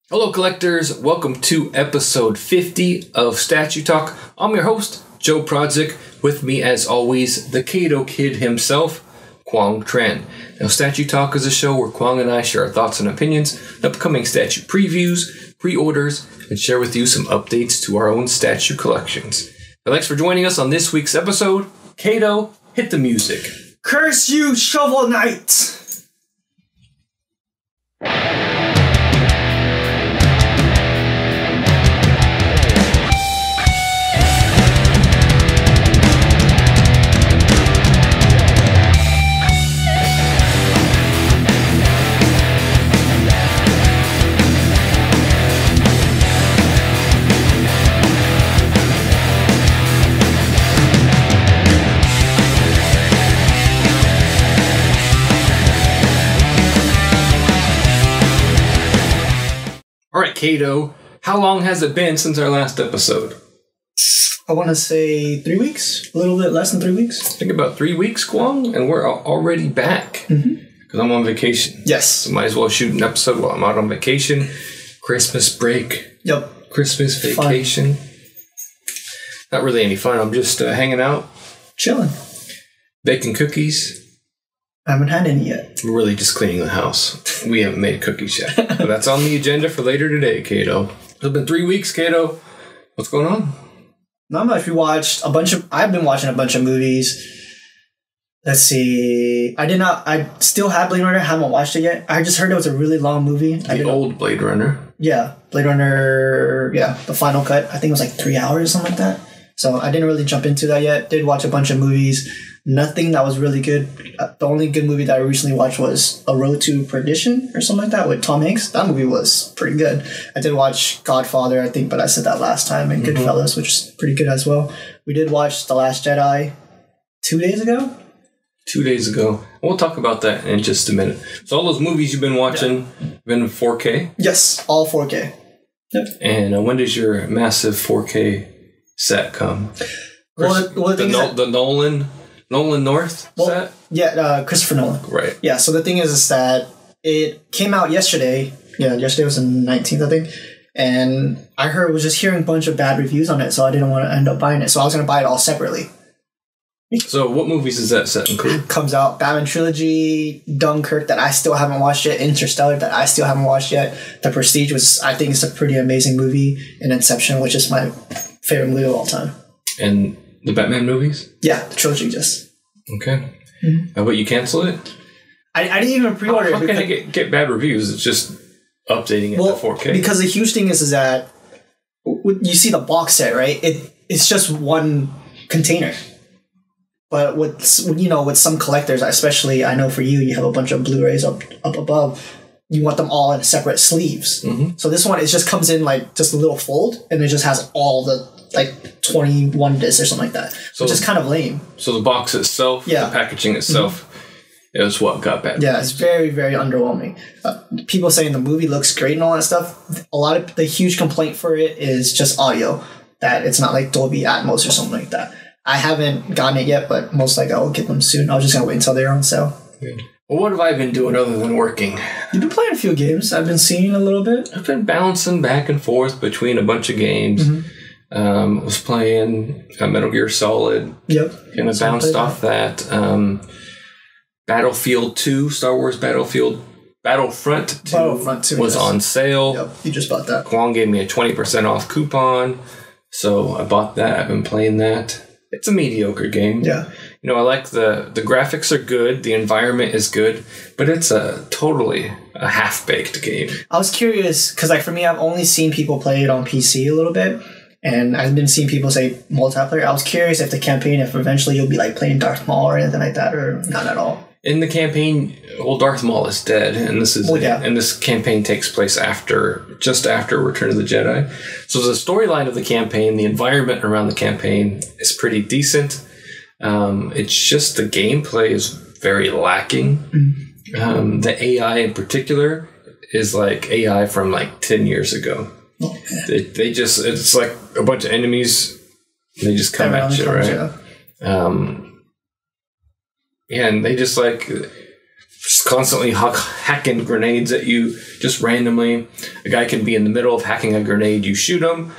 Hello collectors, welcome to episode 50 of Statue Talk. I'm your host, Joe Prodzik. With me as always, the Kato Kid himself, Quang Tran. Now Statue Talk is a show where Quang and I share our thoughts and opinions, upcoming statue previews, pre-orders, and share with you some updates to our own statue collections. Now, thanks for joining us on this week's episode. Kato, hit the music. Curse you, Shovel Knight! Alright, Kato, how long has it been since our last episode? I want to say 3 weeks? A little bit less than 3 weeks? I think about 3 weeks, Quang, and we're already back. Because I'm on vacation. Yes. So might as well shoot an episode while I'm out on vacation. Christmas break. Yep. Christmas vacation. Fun. Not really any fun. I'm just hanging out. Chilling. Baking cookies. I haven't had any yet. We're really just cleaning the house. We haven't made cookies yet. But that's on the agenda for later today, Kato. It's been 3 weeks, Kato. What's going on? Not much. I've been watching a bunch of movies. Let's see. I still have Blade Runner. I haven't watched it yet. I just heard it was a really long movie. The old Blade Runner. Yeah. Blade Runner, the final cut. I think it was like 3 hours or something like that. So I didn't really jump into that yet. Did watch a bunch of movies. Nothing that was really good. The only good movie that I recently watched was A Road to Perdition or something like that with Tom Hanks. That movie was pretty good. I did watch Godfather, I think, but I said that last time, and Goodfellas, which is pretty good as well. We did watch The Last Jedi 2 days ago. 2 days ago. We'll talk about that in just a minute. So all those movies you've been watching have been in 4K? Yes, all 4K. Yep. And when does your massive 4K set come? The Nolan North set? Yeah, Christopher Nolan. Right. Yeah, so the thing is that it came out yesterday. Yeah, yesterday was the 19th, I think. And I was just hearing a bunch of bad reviews on it, so I didn't want to end up buying it. So I was going to buy it all separately. So what movies does that set include? Comes out Batman Trilogy, Dunkirk that I still haven't watched yet, Interstellar that I still haven't watched yet. The Prestige I think it's a pretty amazing movie, and Inception, which is my favorite movie of all time. And the Batman movies? Yeah, the trilogy just. Okay. How about you cancel it? I didn't even pre-order it. How can it get bad reviews? It's just updating it to 4K. Because the huge thing is that you see the box set, right? It's just one container. But with some collectors, especially I know for you have a bunch of Blu-rays up above. You want them all in separate sleeves. So this one, it just comes in like just a little fold, and it just has all the 21 discs or something like that, which is kind of lame. So the box itself, the packaging itself, is what got bad. Yeah, it's very, very underwhelming. People saying the movie looks great and all that stuff. A lot of the huge complaint for it is just audio, that it's not like Dolby Atmos or something like that. I haven't gotten it yet, but most likely I'll get them soon. I was just going to wait until they're on sale. Good. Well, what have I been doing other than working? You've been playing a few games. I've been seeing a little bit. I've been bouncing back and forth between a bunch of games. Was playing Metal Gear Solid. Yep. Kind of bounced off that. Battlefield 2, Star Wars Battlefront 2 was on sale. Yep, you just bought that. Quang gave me a 20% off coupon, so I bought that. I've been playing that. It's a mediocre game. Yeah. I like the graphics are good, the environment is good, but it's totally a half-baked game. I was curious, because for me, I've only seen people play it on PC a little bit, and I've been seeing people say multiplayer. I was curious if the campaign, if eventually you'll be playing Darth Maul or anything like that, or not at all. In the campaign, Darth Maul is dead, and this campaign takes place just after Return of the Jedi. So the storyline of the campaign, the environment around the campaign is pretty decent. It's just the gameplay is very lacking. The AI in particular is like AI from 10 years ago. It's like a bunch of enemies. They just come at you, right? And they just just constantly hacking grenades at you just randomly. A guy can be in the middle of hacking a grenade. You shoot him.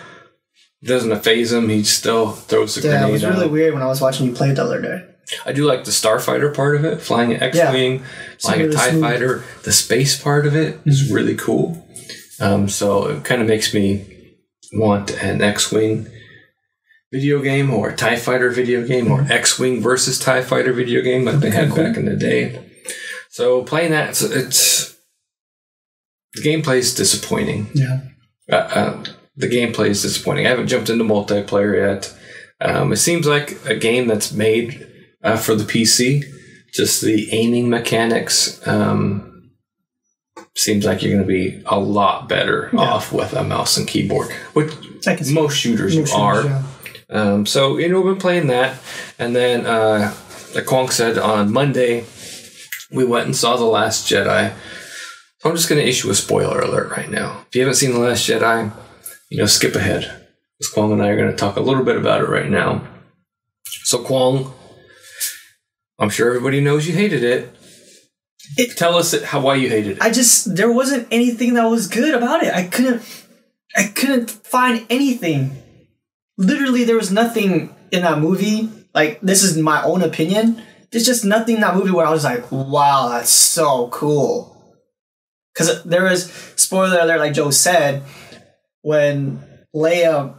It doesn't phase him. He still throws the grenade out. Yeah, it was really weird when I was watching you play the other day. I do like the starfighter part of it. Flying an X-Wing, flying a TIE fighter. The space part of it is really cool. So it kind of makes me want an X-Wing video game or a TIE fighter video game or X-Wing versus TIE fighter video game like they had back in the day. So playing that, it's the gameplay is disappointing. Yeah. The gameplay is disappointing. I haven't jumped into multiplayer yet. It seems like a game that's made for the PC. Just the aiming mechanics seems like you're going to be a lot better off with a mouse and keyboard, which most shooters are. Yeah. So, we've been playing that. And then, like Kwong said, on Monday, we went and saw The Last Jedi. So I'm just going to issue a spoiler alert right now. If you haven't seen The Last Jedi, skip ahead. Because Kwong and I are going to talk a little bit about it right now. So, Kwong, I'm sure everybody knows you hated it. Tell us why you hated it. There wasn't anything that was good about it. I couldn't find anything. Literally, there was nothing in that movie. Like, this is my own opinion. There's just nothing in that movie where I was like, wow, that's so cool. Because there was, spoiler alert, like Joe said, when Leia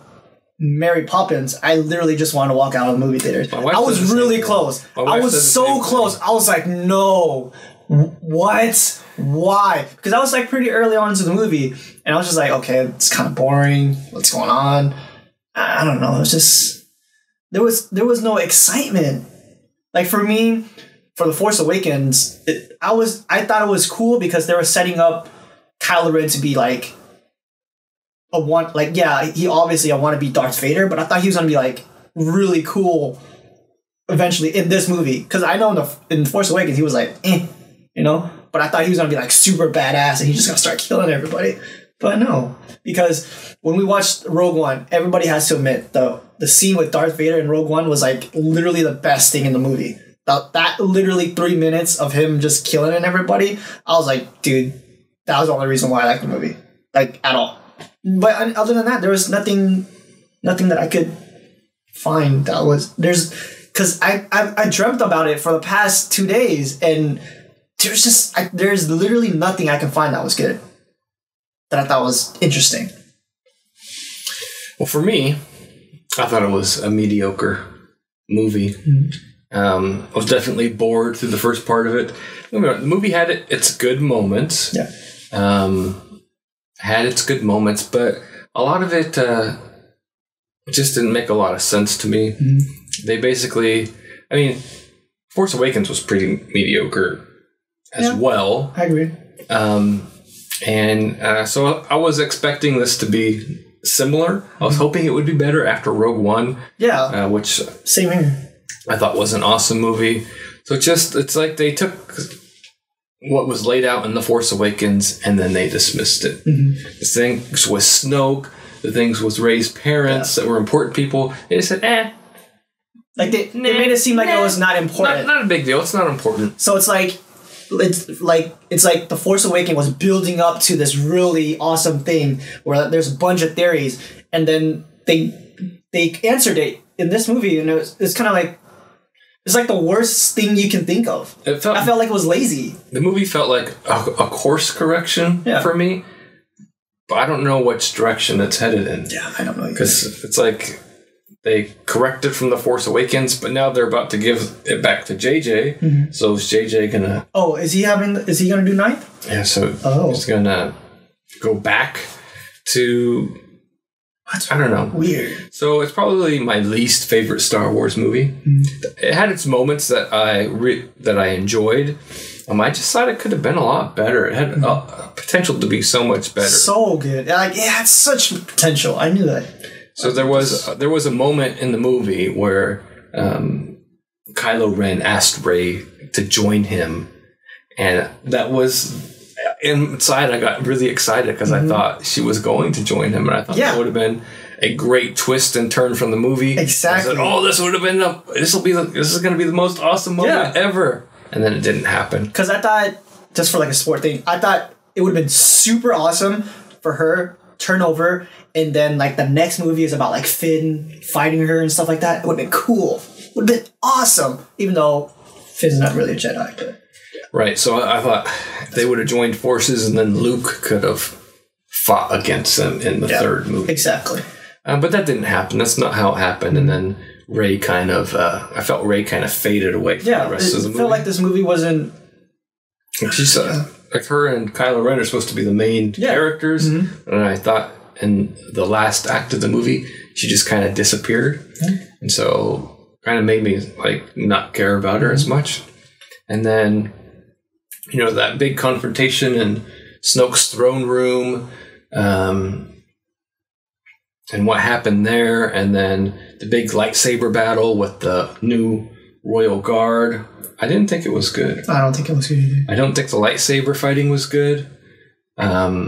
married Poppins, I literally just wanted to walk out of the movie theaters. I was really close. I was so close. I was like, no. What? Why? Because I was like pretty early on into the movie, and I was just like, okay, it's kind of boring. What's going on? I don't know. It was just there was no excitement. Like for me, for The Force Awakens, I thought it was cool because they were setting up Kylo Ren to be like he obviously I want to be Darth Vader, but I thought he was gonna be like really cool eventually in this movie. Because I know in The Force Awakens he was like, but I thought he was gonna be like super badass and he's just gonna start killing everybody. But no, because when we watched Rogue One, everybody has to admit the scene with Darth Vader in Rogue One was like literally the best thing in the movie. That literally 3 minutes of him just killing everybody, I was like, dude, that was the only reason why I liked the movie, like at all. But other than that, there was nothing that I could find that was because I dreamt about it for the past 2 days, and there's literally nothing I can find that was good, that I thought was interesting. Well, for me, I thought it was a mediocre movie. I was definitely bored through the first part of it. The movie had its good moments. Yeah. Had its good moments, but a lot of it just didn't make a lot of sense to me. They basically, Force Awakens was pretty mediocre as well. I agree. So I was expecting this to be similar. I was hoping it would be better after Rogue One. Yeah. Which same here. I thought was an awesome movie. So it's like they took what was laid out in The Force Awakens and then they dismissed it. The things with Snoke, the things with Rey's parents that were important people, they just said, Like they made it seem like it was not important. Not a big deal. It's not important. So it's like The Force Awakens was building up to this really awesome thing where there's a bunch of theories, and then they answered it in this movie, and it's kind of like it's like the worst thing you can think of. I felt like it was lazy. The movie felt like a course correction for me, but I don't know which direction it's headed in. Yeah, I don't know. Because it's like they corrected from The Force Awakens, but now they're about to give it back to JJ. So is JJ gonna... Oh, is he gonna do 9th? Yeah, so he's gonna go back to... I don't know. Weird. So it's probably my least favorite Star Wars movie. It had its moments that I enjoyed. I just thought it could have been a lot better. It had potential to be so much better. So good. Like it had such potential. I knew that. So there was a moment in the movie where Kylo Ren asked Rey to join him, and that was... Inside, I got really excited because I thought she was going to join him, and I thought that would have been a great twist and turn from the movie. Exactly. I said, "Oh, this would have been this is going to be the most awesome moment ever." and then it didn't happen. Because I thought, just for like a sport thing, I thought it would have been super awesome for her turn over, and then like the next movie is about like Finn fighting her and stuff like that. It would have been cool. Would have been awesome, even though Finn's not really a Jedi. But, yeah. Right, so I thought they would have joined forces, and then Luke could have fought against them in the third movie. Exactly. But that didn't happen. That's not how it happened. And then Rey kind of, I felt Rey kind of faded away from the rest of the movie. I felt like this movie wasn't... She's like her and Kylo Ren are supposed to be the main characters, and I thought in the last act of the movie she just kind of disappeared, and so kind of made me like not care about her as much. And then that big confrontation in Snoke's throne room, and what happened there, and then the big lightsaber battle with the new Royal Guard. I didn't think it was good. I don't think it was good either. I don't think the lightsaber fighting was good. Neither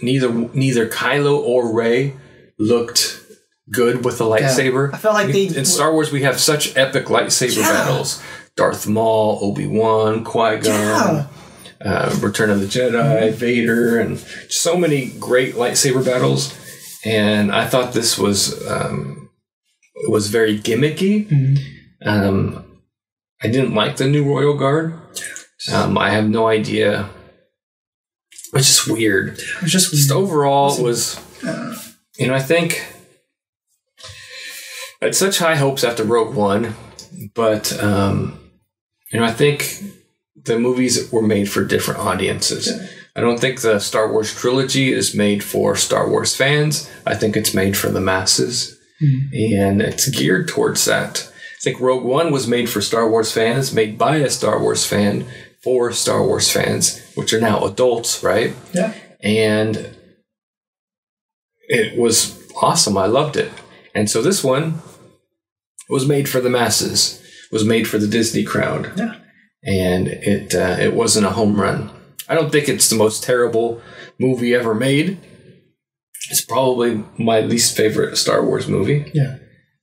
Kylo or Rey looked good with the lightsaber. I felt like in Star Wars we have such epic lightsaber battles. Darth Maul, Obi-Wan, Qui-Gon, Return of the Jedi, Vader, and so many great lightsaber battles. And I thought this was very gimmicky. I didn't like the new Royal Guard. I have no idea. It's just weird. Just overall, it was. I think I had such high hopes after Rogue One, but I think the movies were made for different audiences. Yeah. I don't think the Star Wars trilogy is made for Star Wars fans. I think it's made for the masses, and it's geared towards that. I think Rogue One was made for Star Wars fans, made by a Star Wars fan for Star Wars fans, which are now adults, right? Yeah. And it was awesome. I loved it. And so this one was made for the masses, was made for the Disney crowd. Yeah. And it wasn't a home run. I don't think it's the most terrible movie ever made. It's probably my least favorite Star Wars movie. Yeah.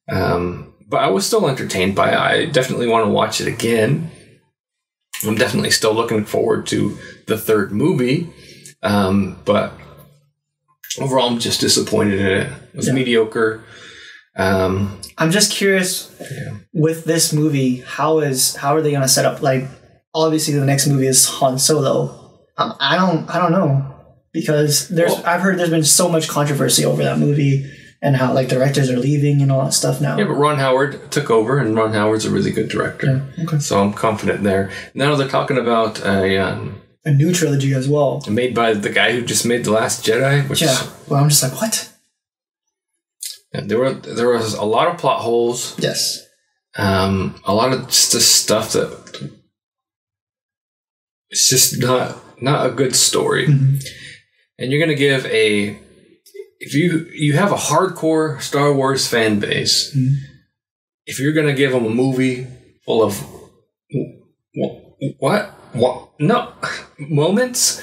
But I was still entertained by it. I definitely want to watch it again. I'm definitely still looking forward to the third movie. But overall, I'm just disappointed in it. It was mediocre. I'm just curious with this movie, how are they going to set up? Like, obviously, the next movie is Han Solo. I don't know, because I've heard there's been so much controversy over that movie and how like directors are leaving and all that stuff now. Yeah, but Ron Howard took over, and Ron Howard's a really good director. Yeah, okay. So I'm confident there. Now they're talking about a new trilogy as well, made by the guy who just made The Last Jedi. Which well, I'm just like, what? Yeah, there was a lot of plot holes. Yes. A lot of just stuff that it's just not a good story. Mm-hmm. And you're gonna give if you have a hardcore Star Wars fan base, if you're gonna give them a movie full of what moments,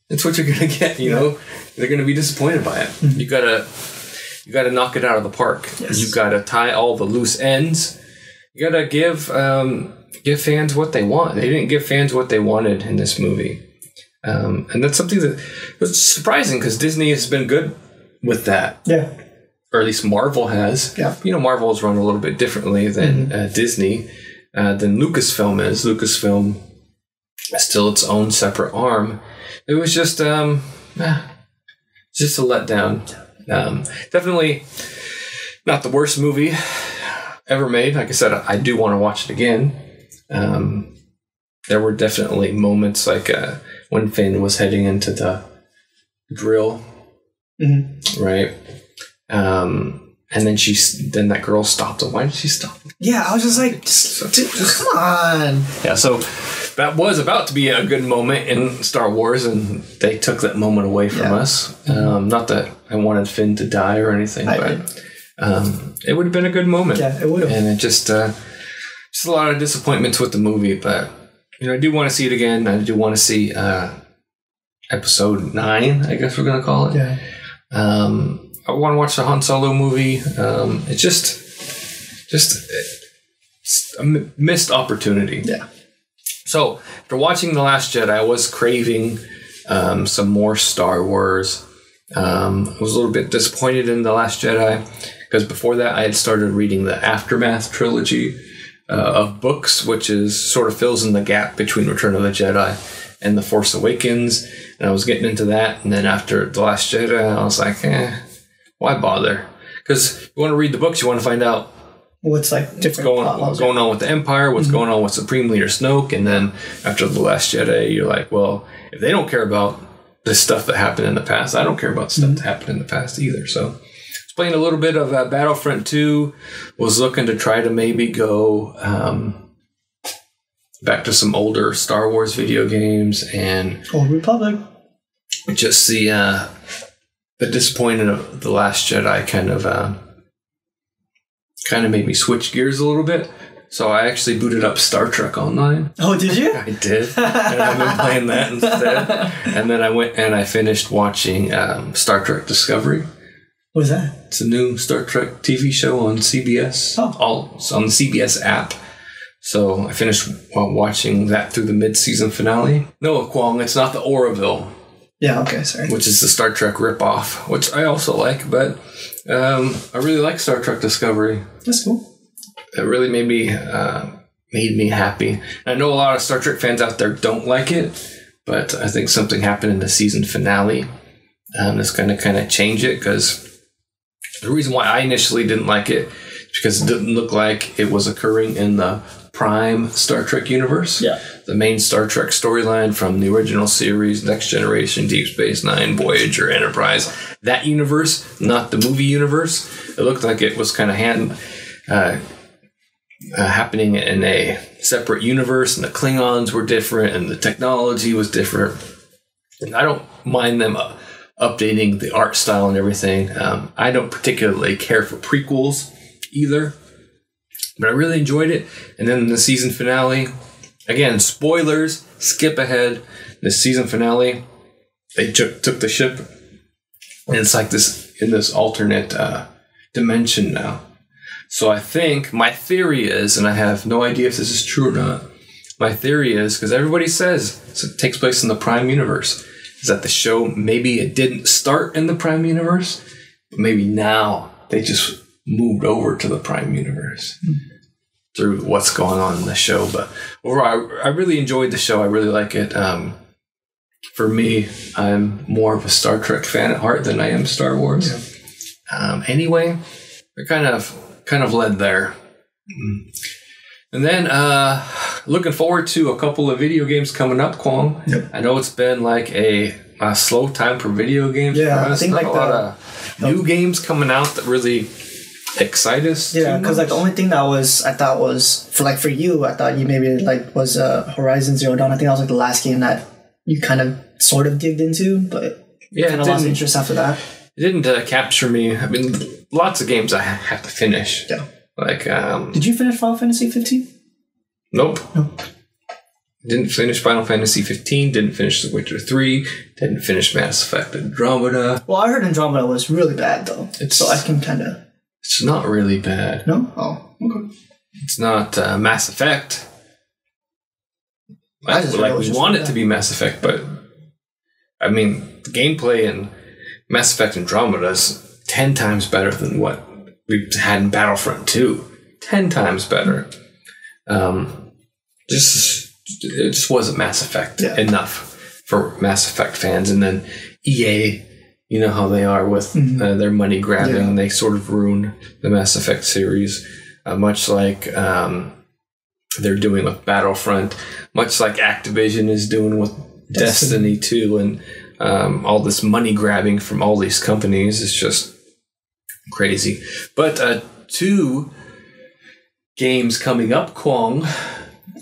that's what you're gonna get. They're gonna be disappointed by it. Mm-hmm. You gotta knock it out of the park. Yes. You gotta tie all the loose ends. You gotta give fans what they want. They didn't give fans what they wanted in this movie. And that's something that was surprising, because Disney has been good with that. Yeah. Or at least Marvel has. Yeah. Marvel is run a little bit differently than Disney, than Lucasfilm is. Lucasfilm is still its own separate arm. It was just a letdown. Definitely not the worst movie ever made. Like I said, I do want to watch it again. There were definitely moments like when Finn was heading into the drill, right? And then then that girl stopped him. Why did she stop him? Yeah, I was just like, come on. Yeah, so that was about to be a good moment in Star Wars, and they took that moment away from us. Not that I wanted Finn to die or anything, but it would have been a good moment. Yeah, it would have. And it just a lot of disappointments with the movie, but I do want to see it again. I do want to see episode 9, I guess we're going to call it. Yeah. I want to watch the Han Solo movie. It's just a missed opportunity. Yeah. So, after watching The Last Jedi, I was craving some more Star Wars. I was a little bit disappointed in The Last Jedi, because before that I had started reading the Aftermath trilogy of books, which is sort of fills in the gap between Return of the Jedi and The Force Awakens. And I was getting into that, and then after The Last Jedi, I was like, why bother? Because you want to read the books, you want to find out what's different what's going on with the Empire, what's going on with Supreme Leader Snoke, and then after The Last Jedi, you're like, well, if they don't care about the stuff that happened in the past, I don't care about stuff that happened in the past either. So I was playing a little bit of Battlefront 2, was looking to try to maybe go back to some older Star Wars video games, and Old Republic. Just the disappointment of The Last Jedi kind of made me switch gears a little bit. So I actually booted up Star Trek Online. Oh, did you? I did. And I've been playing that instead. And then I went and I finished watching Star Trek Discovery. What is that? It's a new Star Trek TV show on CBS. It's on the CBS app. So I finished watching that through the mid-season finale. No, Kwong, it's not the Oroville. Yeah, okay, sorry. Which is the Star Trek ripoff, which I also like, but I really like Star Trek Discovery. That's cool. It really made me happy. I know a lot of Star Trek fans out there don't like it, but I think something happened in the season finale that's going to kind of change it, because the reason why I initially didn't like it is because it didn't look like it was occurring in the Prime Star Trek universe. Yeah. The main Star Trek storyline from the original series, Next Generation, Deep Space Nine, Voyager, Enterprise, that universe, not the movie universe. It looked like it was kind of happening in a separate universe, and the Klingons were different, and the technology was different. And I don't mind them updating the art style and everything. I don't particularly care for prequels either, but I really enjoyed it. And then the season finale, again, spoilers, skip ahead. The season finale, they took the ship, and it's like this in this alternate dimension now. So I think my theory is, and I have no idea if this is true or not, my theory is, because everybody says it takes place in the Prime Universe, is that the show, maybe it didn't start in the Prime Universe, but maybe now they just moved over to the Prime Universe through what's going on in the show. But overall, I really enjoyed the show. I really like it. For me, I'm more of a Star Trek fan at heart than I am Star Wars. Yeah. Anyway, we're kind of led there. And then looking forward to a couple of video games coming up, Kwong. Yep. I know it's been like a slow time for video games. Yeah, for us. I think Not a lot of new games coming out that really excite us. Yeah, because the only thing that I thought was for you, I thought you maybe was Horizon Zero Dawn. I think that was the last game that you kind of sort of digged into, but kind of lost interest after that. It didn't capture me. I mean, lots of games I have to finish. Yeah. Did you finish Final Fantasy 15? Nope. Didn't finish Final Fantasy 15. Didn't finish The Witcher 3. Didn't finish Mass Effect Andromeda. Well, I heard Andromeda was really bad though, so I can kind of. It's not really bad. No. Oh, okay. It's not Mass Effect. We want it to be Mass Effect, but I mean, the gameplay in Mass Effect Andromeda is 10 times better than what we had in Battlefront 2. 10 times better. It just wasn't Mass Effect enough for Mass Effect fans. And then EA, you know how they are with their money grabbing, and they sort of ruin the Mass Effect series, much like they're doing with Battlefront, much like Activision is doing with Destiny 2, and all this money grabbing from all these companies is just crazy. But 2 games coming up, Kwong.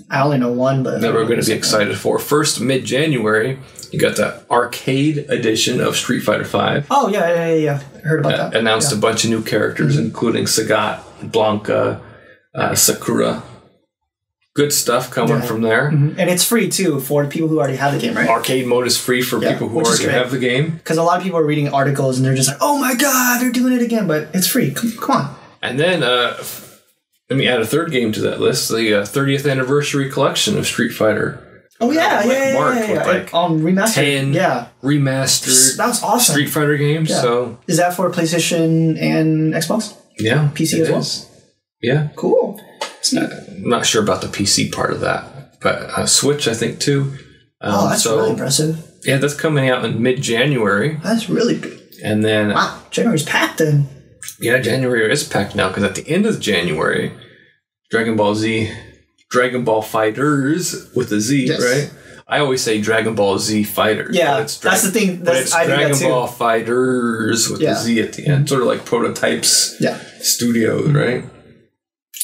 I only know one, but that we're going to be excited for. First, mid-January, you got the arcade edition of Street Fighter V. Oh, yeah. I heard about that. Announced a bunch of new characters, including Sagat, Blanca, Sakura. Good stuff coming from there. Mm-hmm. And it's free, too, for people who already have the game, right? Arcade mode is free for people who already have the game. Because a lot of people are reading articles, and they're just like, oh my god, they're doing it again, but it's free. Come on. And then let me add a third game to that list. The 30th anniversary collection of Street Fighter. Oh yeah, March with like remastered. 10 remastered that was awesome. Street Fighter games. Yeah. So is that for PlayStation and Xbox? Yeah, PC as well. Yeah, cool. I'm not sure about the PC part of that, but Switch I think too. That's really impressive. Yeah, that's coming out in mid-January. That's really good. And then wow, January's packed then. Yeah, January is packed now because at the end of January, Dragon Ball Fighters with a Z, yes. Right? I always say Dragon Ball Z Fighters. Yeah, that's the thing. But it's Dragon Ball Fighters with the Z at the end. Sort of like Prototypes Studios, right?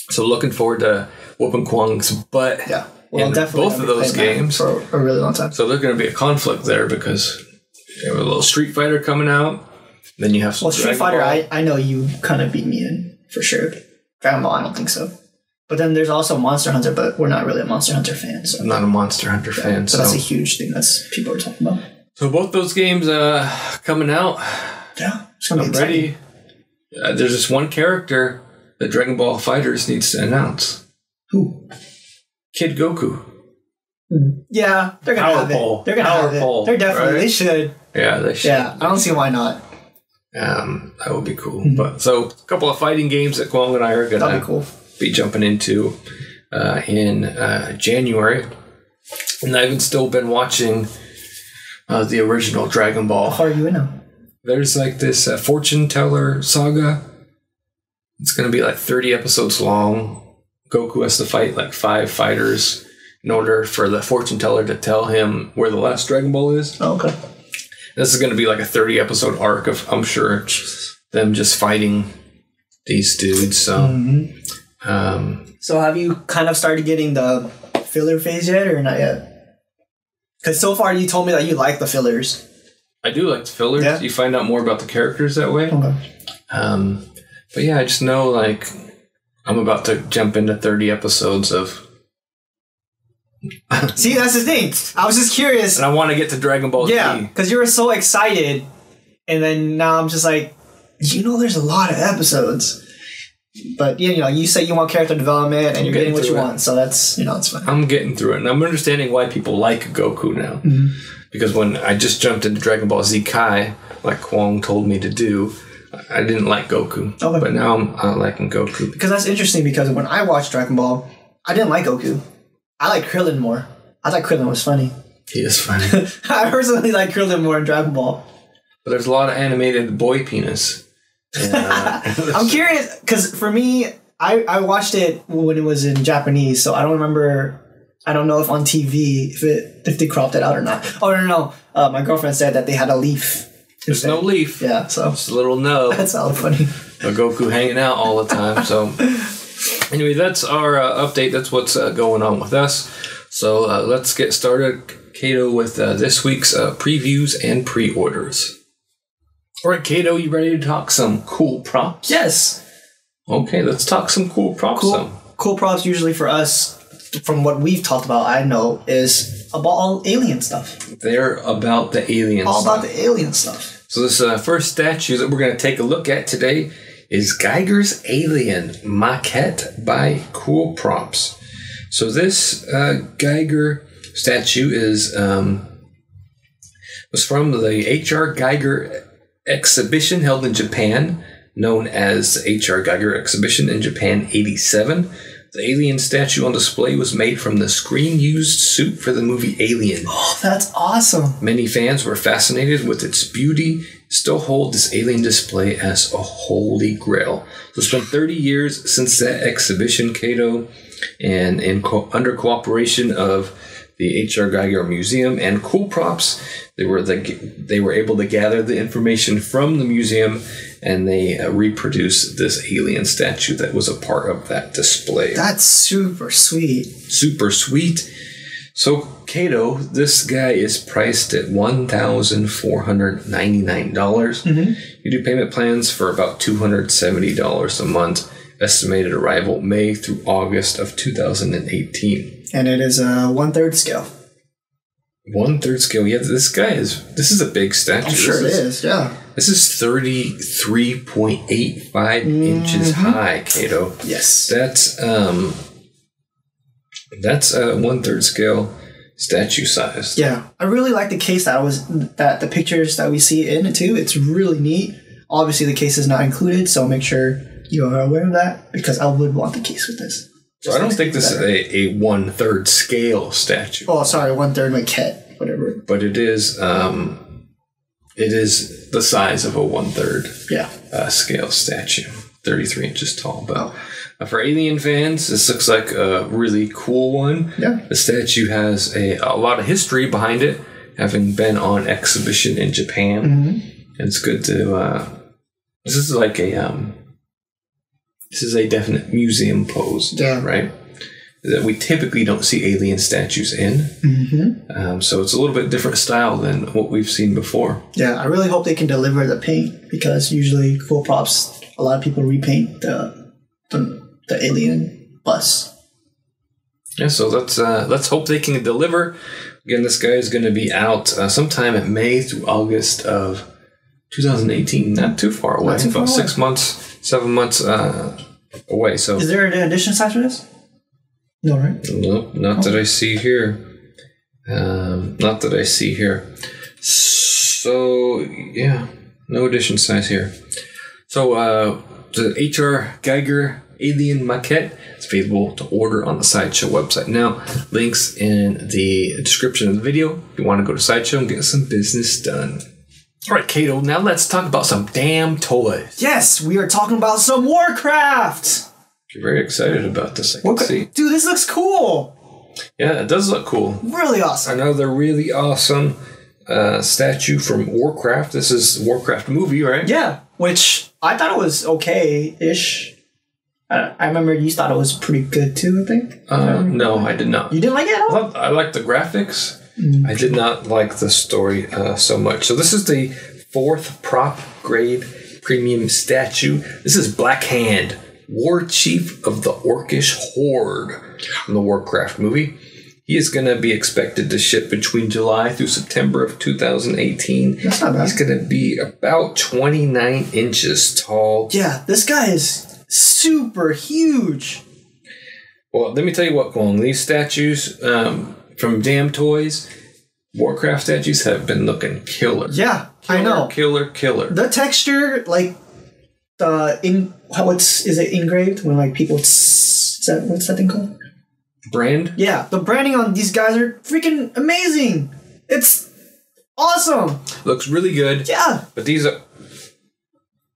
So looking forward to whooping Kwang's butt. Yeah. Well, definitely both of those games for a really long time. So there's going to be a conflict there because you have a little Street Fighter coming out. Then you have some Street Fighter, I know you kind of beat me in, for sure. Dragon Ball, I don't think so. But then there's also Monster Hunter, but we're not really a Monster Hunter fan. So. I'm not a Monster Hunter fan. But that's a huge thing that's people are talking about. So both those games coming out. Yeah, it's going to be ready. There's just one character that Dragon Ball Fighters needs to announce. Who? Kid Goku. Yeah, they're going to have it. They're going to have it. They're definitely, right? They should. Yeah, they should. Yeah, I don't see why not. That would be cool. Mm-hmm. But so a couple of fighting games that Kwong and I are going to be jumping into in January. And I've still been watching the original Dragon Ball. How far are you in now? There's like this fortune teller saga. It's going to be like 30 episodes long. Goku has to fight like 5 fighters in order for the fortune teller to tell him where the last Dragon Ball is. Oh, okay. This is going to be like a 30 episode arc of, I'm sure, them just fighting these dudes. So, so have you kind of started getting the filler phase yet, or not yet? Because so far you told me that you like the fillers. I do like the fillers. Yeah. You find out more about the characters that way. Okay. But yeah, I just know like I'm about to jump into 30 episodes of. See, that's the thing. I was just curious. And I want to get to Dragon Ball Z. Yeah, because you were so excited. And then now I'm just like, there's a lot of episodes. But, you say you want character development and you're getting what you want. So that's, it's fine. I'm getting through it. And I'm understanding why people like Goku now. Mm-hmm. Because when I just jumped into Dragon Ball Z Kai, like Kwong told me to do, I didn't like Goku. Okay. But now I'm liking Goku. Because that's interesting because when I watched Dragon Ball, I didn't like Goku. I like Krillin more. I thought Krillin was funny. He is funny. I personally like Krillin more in Dragon Ball. But there's a lot of animated boy penis. I'm curious, because for me, I watched it when it was in Japanese, so I don't remember. I don't know if on TV, if they cropped it out or not. Oh, no. My girlfriend said that they had a leaf. There's no leaf. Yeah, so. Just a little nub. That's all funny. A Goku hanging out all the time, so... Anyway, that's our update. That's what's going on with us. So let's get started, Kato, with this week's previews and pre-orders. All right, Kato, you ready to talk some cool props? Yes. Okay, let's talk some cool props. Cool props usually for us, from what we've talked about, I know, is about all alien stuff. They're about the alien stuff. All about the alien stuff. So this first statue that we're going to take a look at today is Giger's Alien Maquette by Cool Props. So this Giger statue was from the H.R. Giger exhibition held in Japan, known as H.R. Giger Exhibition in Japan 87. The alien statue on display was made from the screen-used suit for the movie Alien. Oh, that's awesome. Many fans were fascinated with its beauty, still hold this alien display as a holy grail. So it's been 30 years since that exhibition, Kato, and under cooperation of the H.R. Giger Museum and Cool Props, they were able to gather the information from the museum, and they reproduced this alien statue that was a part of that display. That's super sweet. Super sweet. So, Kato, this guy is priced at $1,499. Mm-hmm. You do payment plans for about $270 a month. Estimated arrival May through August of 2018. And it is a 1/3 scale. 1/3 scale. Yeah, this is a big statue. I'm sure it is, yeah. This is 33.85 inches high, Kato. Yes. That's a 1/3 scale statue size. Yeah, I really like the case that the pictures that we see in it too. It's really neat. Obviously, the case is not included, so make sure you are aware of that because I would want the case with this. So I don't think this is a 1/3 scale statue. Oh, sorry, 1/3 maquette, whatever. But it is the size of a 1/3 scale statue, 33 inches tall. But for Alien fans, this looks like a really cool one. Yeah. The statue has a lot of history behind it, having been on exhibition in Japan. And it's good to. This is like this is a definite museum pose, right? That we typically don't see alien statues in. So it's a little bit different style than what we've seen before. Yeah, I really hope they can deliver the paint because usually cool props, a lot of people repaint the alien bus. Yeah, so let's hope they can deliver. Again, this guy is going to be out sometime in May through August of 2018. Not too far away. About 6 months, 7 months away. So is there an edition size for this? No, right? No, not that I see here. Not that I see here. So yeah, no edition size here. So the H.R. Geiger Alien Maquette is available to order on the Sideshow website now. Links in the description of the video if you want to go to Sideshow and get some business done. All right, Kato, now let's talk about some Damtoys. Yes, we are talking about some Warcraft. You're very excited about this, I can see. Dude, this looks cool. Yeah, it does look cool. Really awesome. Another really awesome statue from Warcraft. This is Warcraft movie, right? Yeah, which I thought it was okay-ish. I remember you thought it was pretty good too, I think. No, I did not. You didn't like it at all? I liked the graphics. I did not like the story so much. So this is the 4th prop grade premium statue. This is Black Hand, War Chief of the Orcish Horde from the Warcraft movie. He is going to be expected to ship between July through September of 2018. That's not bad. He's going to be about 29 inches tall. Yeah, this guy is super huge. Well, let me tell you what, Kwong. These statues from Damtoys, Warcraft statues have been looking killer. Yeah, I know. Killer. The texture, like, is it engraved when like people? What's that thing called? Brand? Yeah, the branding on these guys are freaking amazing. It's awesome. Looks really good. Yeah. But these are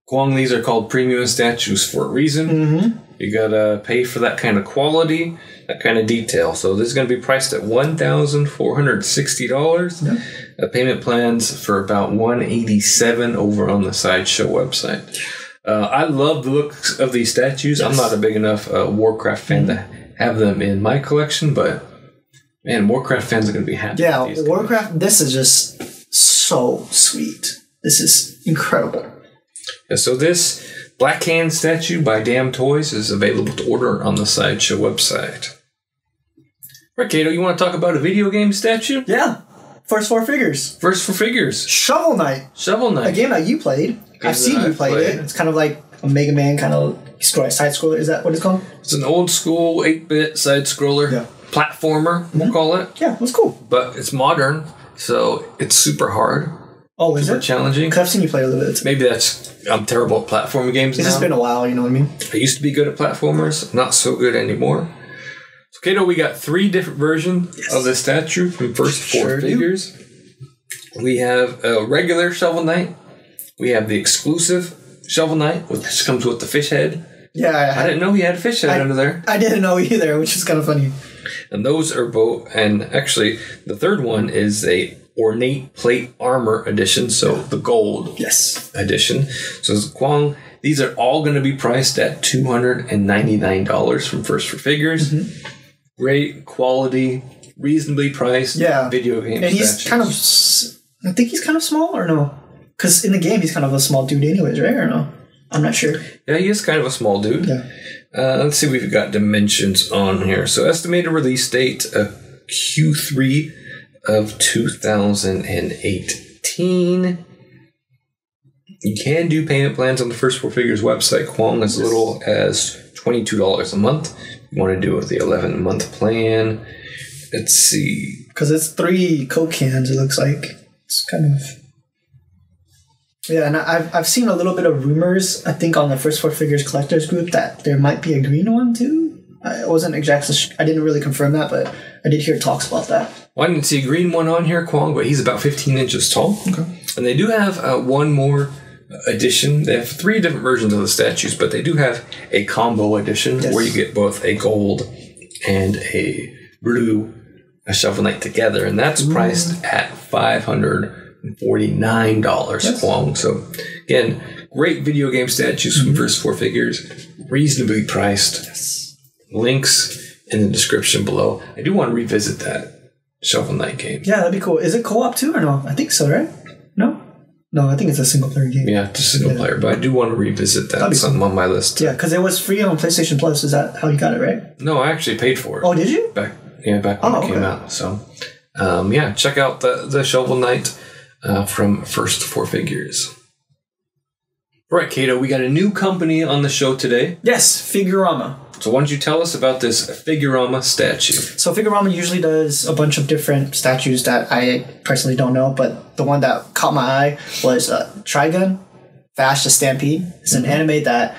called premium statues for a reason. You gotta pay for that kind of quality, that kind of detail. So this is gonna be priced at $1,460. Payment plans for about $187 over on the Sideshow website. I love the looks of these statues. Yes. I'm not a big enough Warcraft fan to have them in my collection, but man, Warcraft fans are going to be happy. Yeah, with these Warcraft, guys. This is just so sweet. This is incredible. Yeah, so this Black Hand statue by Damtoys is available to order on the Sideshow website. Right, Kato, you want to talk about a video game statue? Yeah. First for Figures. Shovel Knight. A game that you played. I've seen you play it. It's kind of like a Mega Man kind of side scroller. Is that what it's called? It's an old school 8-bit side scroller platformer, we'll call it. Yeah, it was cool. But it's modern, so it's super hard. Oh, is it? Super challenging. Because I've seen you play a little bit. Maybe I'm terrible at platforming games now. It's just been a while, you know what I mean? I used to be good at platformers, not so good anymore. So, Kato, we got 3 different versions of this statue from First for Figures. We have a regular Shovel Knight. We have the exclusive Shovel Knight, which comes with the fish head. Yeah. I didn't know he had a fish head under there. I didn't know either, which is kind of funny. And those are both, and actually, the third one is a ornate plate armor edition, so the gold edition. So, Kwong, these are all going to be priced at $299 from First for Figures. Great quality, reasonably priced video game and he's kind of, I think he's kind of small, or no? Because in the game, he's kind of a small dude anyways, right? Or no? I'm not sure. Yeah, he is kind of a small dude. Yeah. Let's see, we've got dimensions on here. So estimated release date Q3 of 2018. You can do payment plans on the First 4 Figures website, Kwong, as little as $22 a month. You want to do it with the 11-month plan. Let's see. Because it's 3 Coke cans, it looks like. It's kind of... Yeah, and I've seen a little bit of rumors, I think, on the First 4 Figures collectors group that there might be a green one, too. I wasn't exactly... I didn't really confirm that, but I did hear talks about that. Well, I didn't see a green one on here, Kwong, but he's about 15 inches tall. Okay. And they do have one more edition. They have 3 different versions of the statues, but they do have a combo edition where you get both a gold and a blue Shovel Knight together, and that's priced at $549, Kwong. So, again, great video game statues from First 4 Figures, reasonably priced. Yes. Links in the description below. I do want to revisit that Shovel Knight game. Yeah, that'd be cool. Is it co-op too or no? I think so, right? No? No, I think it's a single-player game. Yeah, just single player, but I do want to revisit that. That's something on my list. Yeah, because it was free on PlayStation Plus. Is that how you got it, right? No, I actually paid for it. Oh, did you? Back when it came out. So, yeah, check out the Shovel Knight from First 4 Figures. All right, Kato, we got a new company on the show today. Yes, Figurama. So why don't you tell us about this Figurama statue? So Figurama usually does a bunch of different statues that I personally don't know, but the one that caught my eye was Trigun, Vash the Stampede. It's an anime that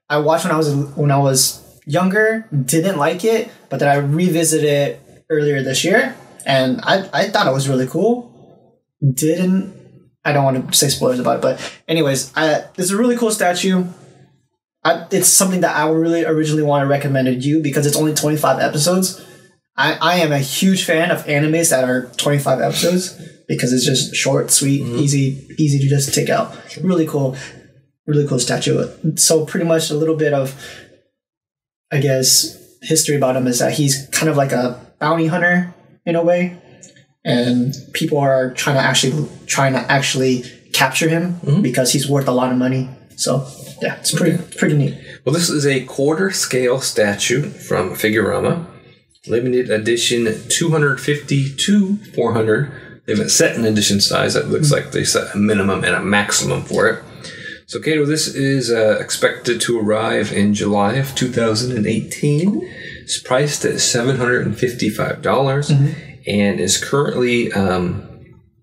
I watched when I was younger, didn't like it, but then I revisited it earlier this year, and I thought it was really cool. I don't want to say spoilers about it, but anyways, it's a really cool statue. It's something that I really originally want to recommend to you because it's only 25 episodes. I am a huge fan of animes that are 25 episodes because it's just short, sweet, easy to just take out. Really cool statue. So pretty much a little bit of, I guess, history about him is that he's kind of like a bounty hunter in a way, and people are trying to actually capture him because he's worth a lot of money. So yeah, it's pretty neat. Well, this is a quarter scale statue from Figurama, limited edition 250 to 400. They haven't set an edition size. It looks like they set a minimum and a maximum for it. So, Kato, this is expected to arrive in July of 2018. It's priced at $755 and is currently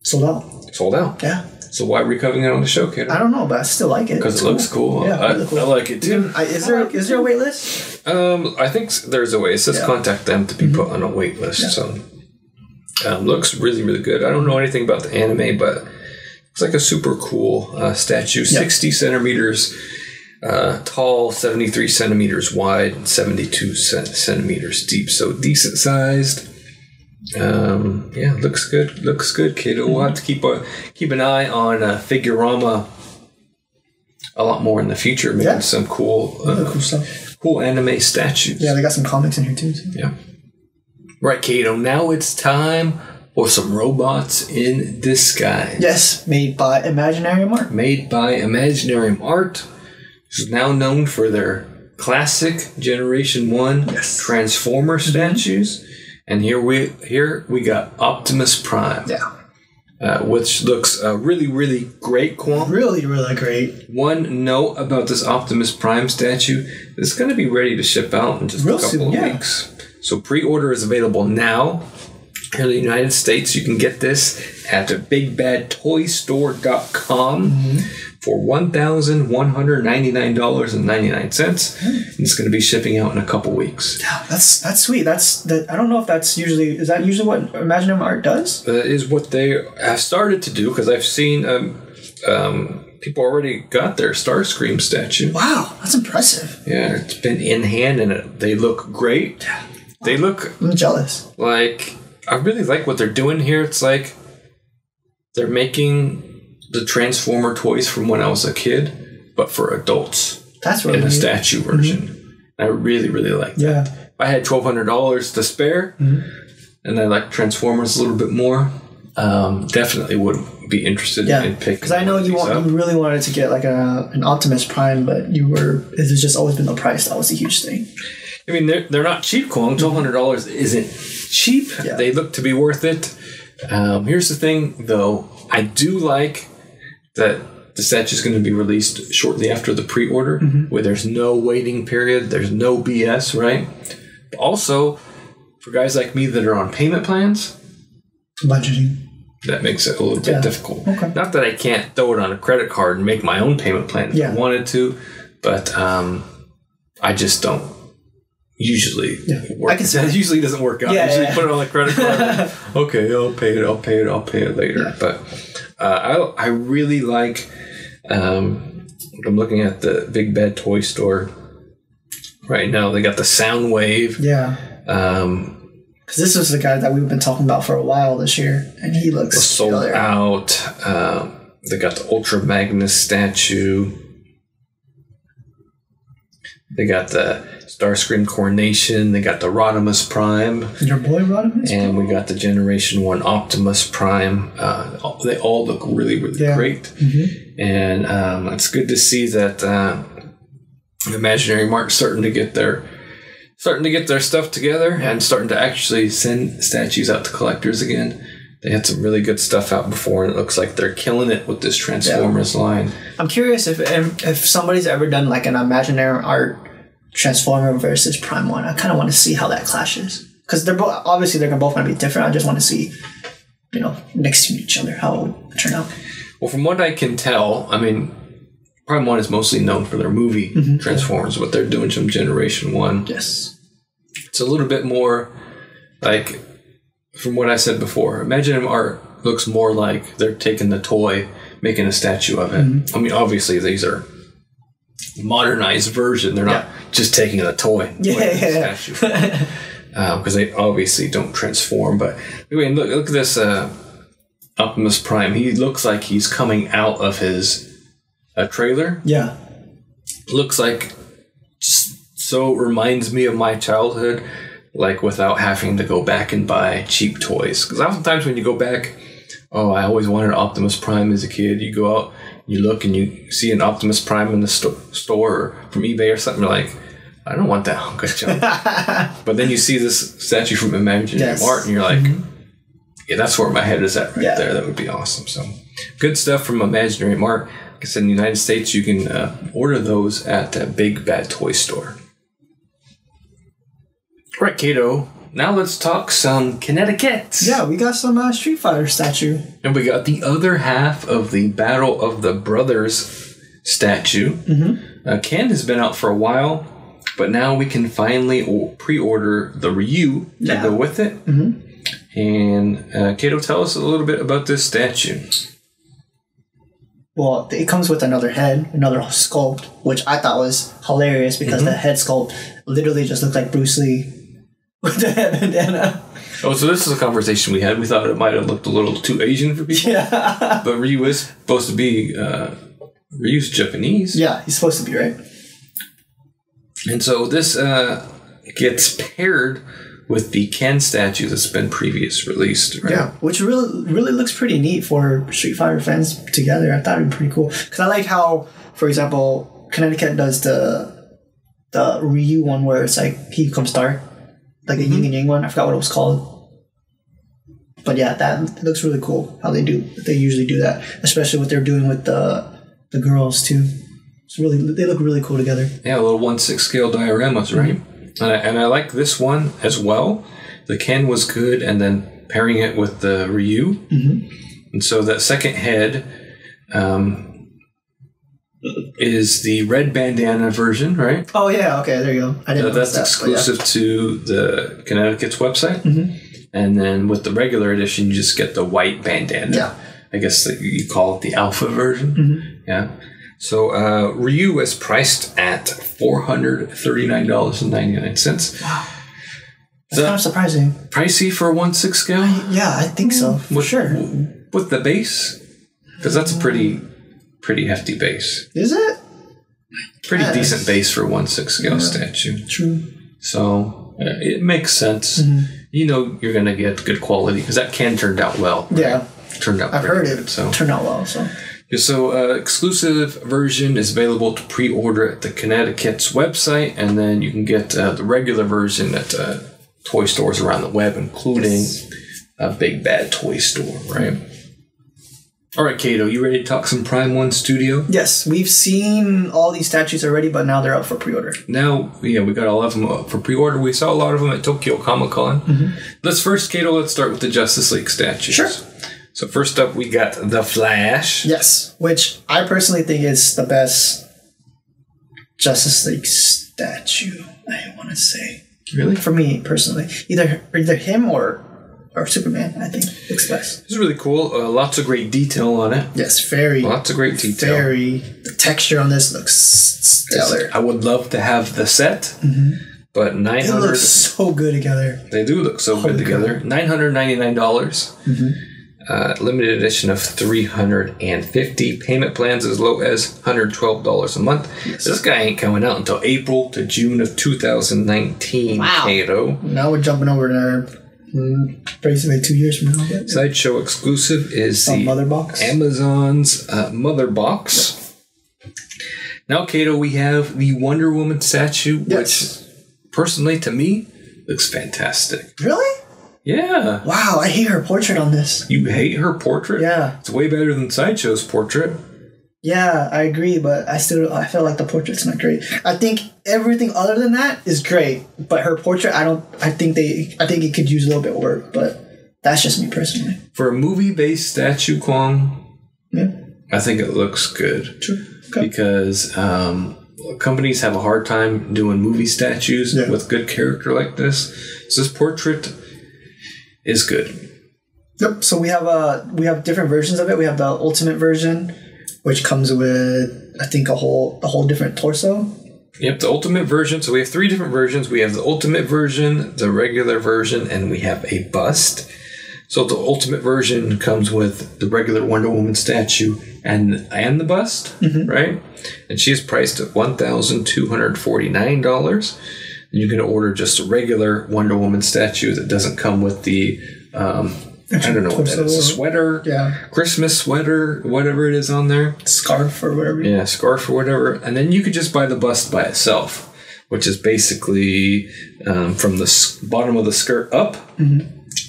sold out. Sold out. Yeah. So why are we covering it on the show, Kato? I don't know, but I still like it. Because it looks cool. Yeah, I like it too. Is there a wait list? I think there's a wait. It says contact them to be put on a wait list. Yeah. So looks really, really good. I don't know anything about the anime, but it's like a super cool statue. 60 centimeters tall, 73 centimeters wide, and 72 centimeters deep. So decent sized. Looks good. Looks good, Kato. We'll have to keep an eye on Figurama a lot more in the future, making some cool stuff. Cool anime statues. Yeah, they got some comics in here too. Yeah. Right, Kato. Now it's time for some robots in disguise. Yes, made by Imaginarium Art. Made by Imaginarium Art, which is now known for their classic Generation 1 Transformer statues. And here we got Optimus Prime. Yeah. Which looks really, really great, Kwong. Really, really great. One note about this Optimus Prime statue, it's going to be ready to ship out in just a couple of weeks. So pre-order is available now. Here in the United States, you can get this at bigbadtoystore.com for $1,199.99. It's going to be shipping out in a couple weeks. Yeah, that's sweet. I don't know if that's usually what Imaginarium Art does? That is what they have started to do, because I've seen people already got their Starscream statue. Wow, that's impressive. Yeah, it's been in hand and they look great. They look... I'm jealous. Like, I really like what they're doing here. It's like they're making the Transformer toys from when I was a kid, but for adults. That's really in a statue version. I really, really like that. Yeah. If I had $1,200 to spare, and I like Transformers a little bit more, definitely would be interested in picking. Because I know you really wanted to get like an Optimus Prime, but it's just always been the price. That was a huge thing. I mean, they're not cheap, Kwong. $1,200 isn't cheap. Yeah. They look to be worth it. Here's the thing, though. I do like that the statue is going to be released shortly after the pre-order, where there's no waiting period, there's no BS, right? But also, for guys like me that are on payment plans, budgeting. That makes it a little bit difficult. Okay. Not that I can't throw it on a credit card and make my own payment plan if I wanted to, but I just don't usually work. It usually doesn't work out. I usually put it on the credit card. Okay, I'll pay it later. Yeah. But I really like, I'm looking at the Big Bad Toy Store right now. They got the Soundwave. Yeah. Because this was the guy that we've been talking about for a while this year, and he looks sold out. They got the Ultra Magnus statue. They got the Starscream Coronation. They got the Rodimus Prime. Your boy Rodimus? And we got the Generation 1 Optimus Prime. They all look really, really great. Mm-hmm. And it's good to see that Imaginary Mart's starting to get their stuff together and starting to actually send statues out to collectors again. They had some really good stuff out before, and it looks like they're killing it with this Transformers line. I'm curious if somebody's ever done like an Imaginary Art Transformer versus Prime one. I kind of want to see how that clashes, because they're both obviously they're both going to be different. I just want to see, next to each other how it will turn out. Well, from what I can tell, I mean, Prime 1 is mostly known for their movie Transformers, but they're doing some Generation 1. Yes. It's a little bit more like, from what I said before, Imaginary Art looks more like they're taking the toy, making a statue of it. Mm-hmm. I mean, obviously, these are modernized version. They're not just taking the toy and making a statue. Because they obviously don't transform. But anyway, look at this Optimus Prime. He looks like he's coming out of his trailer. Yeah. Looks like, so reminds me of my childhood, like without having to go back and buy cheap toys. Because oftentimes when you go back, I always wanted Optimus Prime as a kid. You go out, you look, and you see an Optimus Prime in the store or from eBay or something. You're like, I don't want that hunk of junk. But then you see this statue from Imaginary Art, and you're like, yeah, that's where my head is at there. That would be awesome. So good stuff from Imaginary Art. Like I said, in the United States, you can order those at Big Bad Toy Store. All right, Kato. Now let's talk some Connecticut. Yeah, we got some Street Fighter statue. And we got the other half of the Battle of the Brothers statue. Mm-hmm. Ken has been out for a while, but now we can finally pre-order the Ryu to go with it. Mm-hmm. And Kato, tell us a little bit about this statue. Well, it comes with another head, another sculpt, which I thought was hilarious because the head sculpt literally just looked like Bruce Lee with the head bandana. Oh, so this is a conversation we had. We thought it might have looked a little too Asian for people. Yeah. But Ryu is supposed to be... Ryu's Japanese. Yeah, he's supposed to be, right? And so this gets paired with the Ken statue that's been previously released, right? Yeah, which really looks pretty neat for Street Fighter fans together. I thought it'd be pretty cool. Because I like how, for example, Connecticut does the Ryu one where it's like he becomes dark. Like a yin and yang one. I forgot what it was called. But yeah, that looks really cool how they usually do that. Especially what they're doing with the girls too. They look really cool together. Yeah, a little 1/6 scale dioramas, right? And I like this one as well. The Ken was good, and then pairing it with the Ryu. Mm-hmm. And so that second head is the red bandana version, right? Oh yeah, okay, there you go. I didn't know that's exclusive to the Connecticut's website. Mm-hmm. And then with the regular edition, you just get the white bandana. Yeah. I guess you call it the alpha version. Mm-hmm. Yeah. So Ryu is priced at $439.99. Wow. That's kind of surprising. Pricey for a 1/6 scale? Yeah, I think so. For sure. With the base? Because that's a pretty hefty base. Is it? Pretty decent base for a 1/6 scale statue. True. So it makes sense. Mm-hmm. You know you're going to get good quality because that can turned out well. Right? Yeah. Turned out I've heard good, it turned out well. So exclusive version is available to pre-order at the Connecticut's website, and then you can get the regular version at toy stores around the web, including a Big Bad Toy Store, right? All right, Kato, you ready to talk some Prime 1 Studio? Yes, we've seen all these statues already, but now they're up for pre-order. Now, yeah, we got all of them up for pre-order. We saw a lot of them at Tokyo Comic-Con. Let's start with the Justice League statues. Sure. So first up, we got The Flash. Yes, which I personally think is the best Justice League statue, I want to say. Really? For me, personally. Either him or Superman, I think, looks best. It's really cool. Lots of great detail on it. Yes, very. Lots of great detail. The texture on this looks stellar. I would love to have the set, but $900. They look so good together. They do look so good together. $999. Limited edition of 350. Payment plans as low as $112 a month. Yes. This guy ain't coming out until April to June of 2019. Wow. Kato. Now we're jumping over to basically 2 years from now. Sideshow exclusive is the Mother Box. Amazon's Mother Box. Yep. Now, Kato, we have the Wonder Woman statue, which personally to me looks fantastic. Really? Yeah. Wow, I hate her portrait on this. You hate her portrait? Yeah. It's way better than Sideshow's portrait. Yeah, I agree, but I feel like the portrait's not great. I think everything other than that is great, but her portrait, I think it could use a little bit of work, but that's just me personally. For a movie-based statue, Kwong, yeah, I think it looks good. True. Okay. Because companies have a hard time doing movie statues with good character like this. So this portrait is good. Yep. So we have different versions of it. We have the ultimate version, which comes with, I think, a whole different torso. Yep, the ultimate version. So we have 3 different versions. We have the ultimate version, the regular version, and we have a bust. So the ultimate version comes with the regular Wonder Woman statue and the bust, right? And she is priced at $1,249. And you can order just a regular Wonder Woman statue that doesn't come with the I don't know what that is. A sweater? Yeah. Christmas sweater, whatever it is on there. Scarf or whatever. Yeah, scarf or whatever. And then you could just buy the bust by itself, which is basically from the bottom of the skirt up.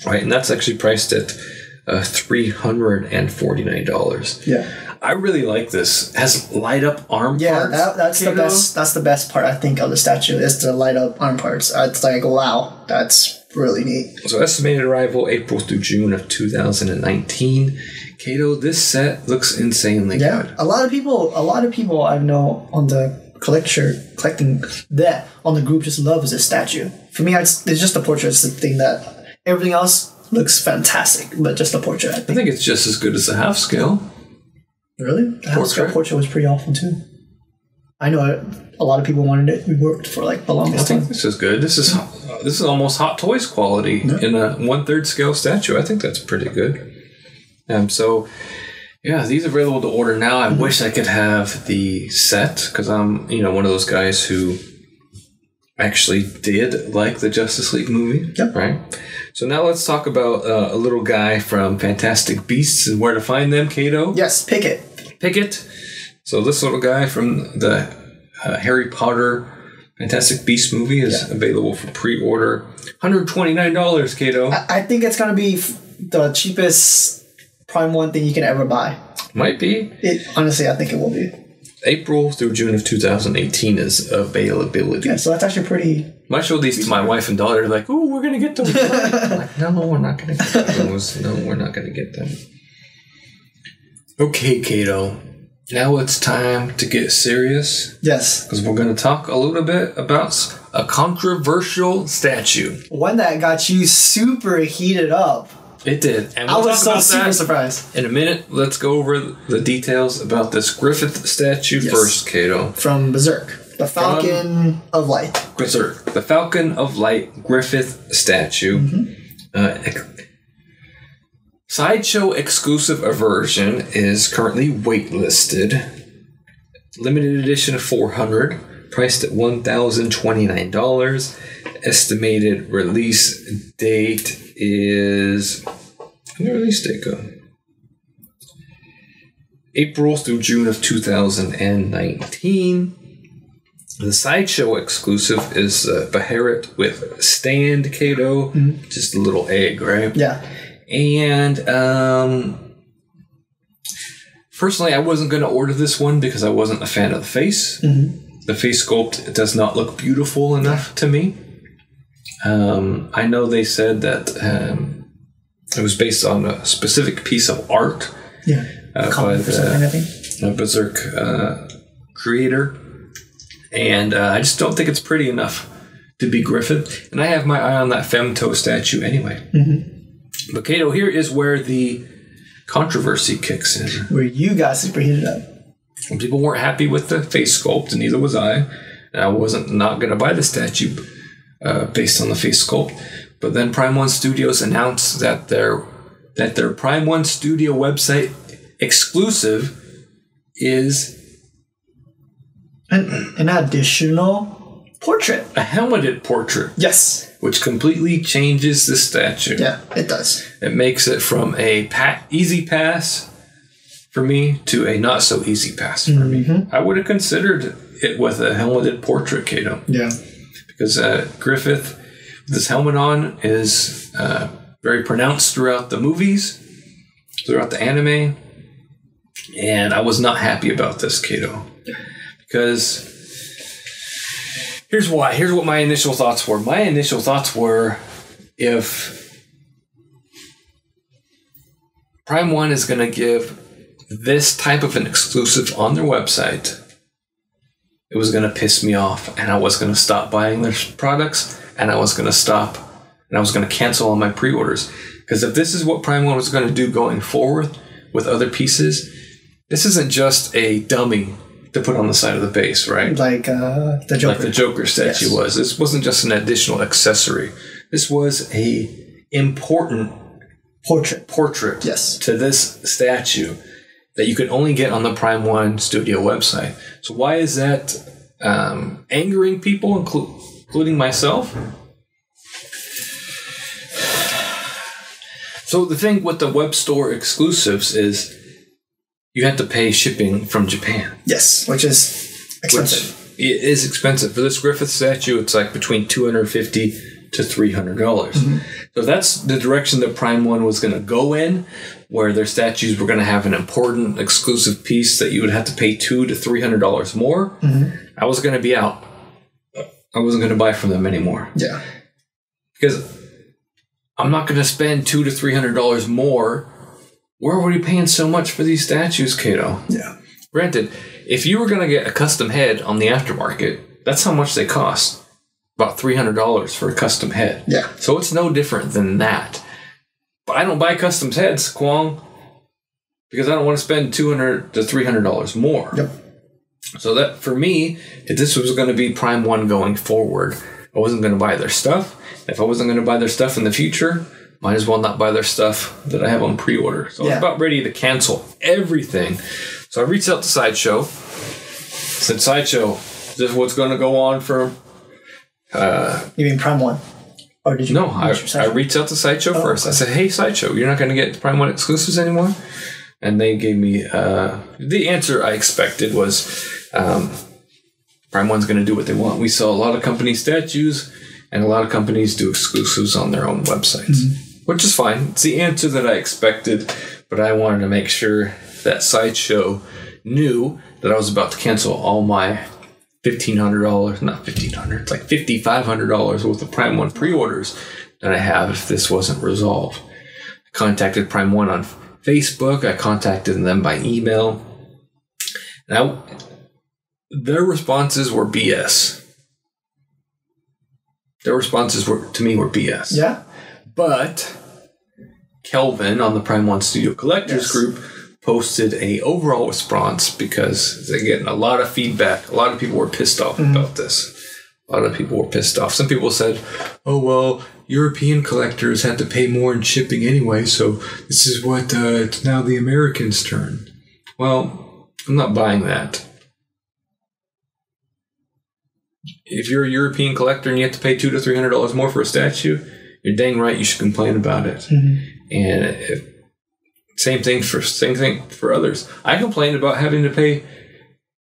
Right? And that's actually priced at $349. Yeah. I really like this. It has light up arm parts. Yeah, that's the best. That's the best part, I think, of the statue is the light up arm parts. It's like, wow, that's really neat. So estimated arrival April through June of 2019. Kato, this set looks insanely good. A lot of people I know on the collecting that on the group just loves this statue. For me, it's just a portrait. It's the thing that everything else looks fantastic, but just a portrait. I think it's just as good as the half scale. Really? The half scale portrait was pretty awesome too. I know a lot of people wanted it. We worked for like the longest time. This is good. This is almost Hot Toys quality in a 1/3 scale statue. I think that's pretty good. So yeah, these are available to order now. I wish I could have the set because I'm one of those guys who actually did like the Justice League movie. Yep. Right. So now let's talk about a little guy from Fantastic Beasts and where to find them, Kato. Yes, Pickett. So this little guy from the Harry Potter Fantastic Beasts movie is available for pre-order. $129, Kato. I think it's going to be the cheapest Prime 1 thing you can ever buy. Might be. Honestly, I think it will be. April through June of 2018 is availability. Yeah, so that's actually pretty... I showed these to my wife and daughter. They're like, "Oh, we're going to get those." I'm like, "No, we're not going to get those. No, we're not going to get them." Okay, Kato. Now it's time to get serious. Yes. Because we're going to talk a little bit about a controversial statue. One that got you super heated up. It did. And I was so super surprised. In a minute, let's go over the details about this Griffith statue first, Kato. From Berserk. The Falcon of Light. Berserk. The Falcon of Light Griffith statue. Sideshow exclusive version is currently waitlisted. Limited edition of 400, priced at $1,029. Estimated release date is... When did the release date go? April through June of 2019. The Sideshow exclusive is Beharit with stand, Kato. Just a little egg, right? Yeah. And personally, I wasn't going to order this one because I wasn't a fan of the face. The face sculpt does not look beautiful enough to me. I know they said that it was based on a specific piece of art. Yeah. By the Berserk creator. And I just don't think it's pretty enough to be Griffith. And I have my eye on that Femto statue anyway. But Kato, here is where the controversy kicks in. Where you got super heated up. People weren't happy with the face sculpt, and neither was I. And I wasn't not going to buy the statue based on the face sculpt. But then Prime One Studios announced that their Prime One Studio website exclusive is an additional portrait. A helmeted portrait. Yes. Which completely changes the statue. Yeah, it does. It makes it from a easy pass for me to a not so easy pass for me. I would have considered it with a helmeted portrait, Kato. Yeah. Because Griffith, with his helmet on, is very pronounced throughout the movies, throughout the anime. And I was not happy about this, Kato. Because here's why. Here's what my initial thoughts were. My initial thoughts were, if Prime One is going to give this type of an exclusive on their website, it was going to piss me off, and I was going to stop buying their products, and I was going to stop, and I was going to cancel all my pre-orders. Because if this is what Prime One was going to do going forward with other pieces, this isn't just a dummy to put on the side of the base, right? Like the Joker. Like the Joker statue was. This wasn't just an additional accessory. This was a important portrait yes. to this statue that you could only get on the Prime One Studio website. So why is that angering people, including myself? So the thing with the web store exclusives is you have to pay shipping from Japan. Yes, which is expensive. It is expensive. For this Griffith statue, it's like between $250 to $300. So that's the direction that Prime One was going to go in, where their statues were going to have an important exclusive piece that you would have to pay $200 to $300 more. I was going to be out. I wasn't going to buy from them anymore. Yeah. Because I'm not going to spend $200 to $300 more. Where are we paying so much for these statues, Kato? Yeah. Granted, if you were going to get a custom head on the aftermarket, that's how much they cost. About $300 for a custom head. Yeah. So it's no different than that. But I don't buy custom heads, Kwong, because I don't want to spend $200 to $300 more. Yep. So that, for me, if this was going to be Prime One going forward, I wasn't going to buy their stuff. If I wasn't going to buy their stuff in the future, might as well not buy their stuff that I have on pre-order. So I was about ready to cancel everything. So I reached out to Sideshow. Said, Sideshow, is this what's going to go on for... you mean Prime One? Or did you? No, I reached out to Sideshow first. Okay. I said, hey, Sideshow, you're not going to get Prime One exclusives anymore? And they gave me... the answer I expected was Prime One's going to do what they want. We sell a lot of company statues, and a lot of companies do exclusives on their own websites. Which is fine. It's the answer that I expected, but I wanted to make sure that Sideshow knew that I was about to cancel all my $1,500, not $1,500, it's like $5,500 worth of Prime One pre-orders that I have if this wasn't resolved. I contacted Prime One on Facebook. I contacted them by email. Now, their responses were BS. Their responses to me were BS. Yeah. But Kelvin on the Prime One Studio Collectors group posted a overall response because they're getting a lot of feedback. A lot of people were pissed off about this. A lot of people were pissed off. Some people said, oh, well, European collectors had to pay more in shipping anyway, so this is what, it's now the Americans' turn. Well, I'm not buying that. If you're a European collector and you have to pay $200 to $300 more for a statue, you're dang right you should complain about it. And same thing for others. I complained about having to pay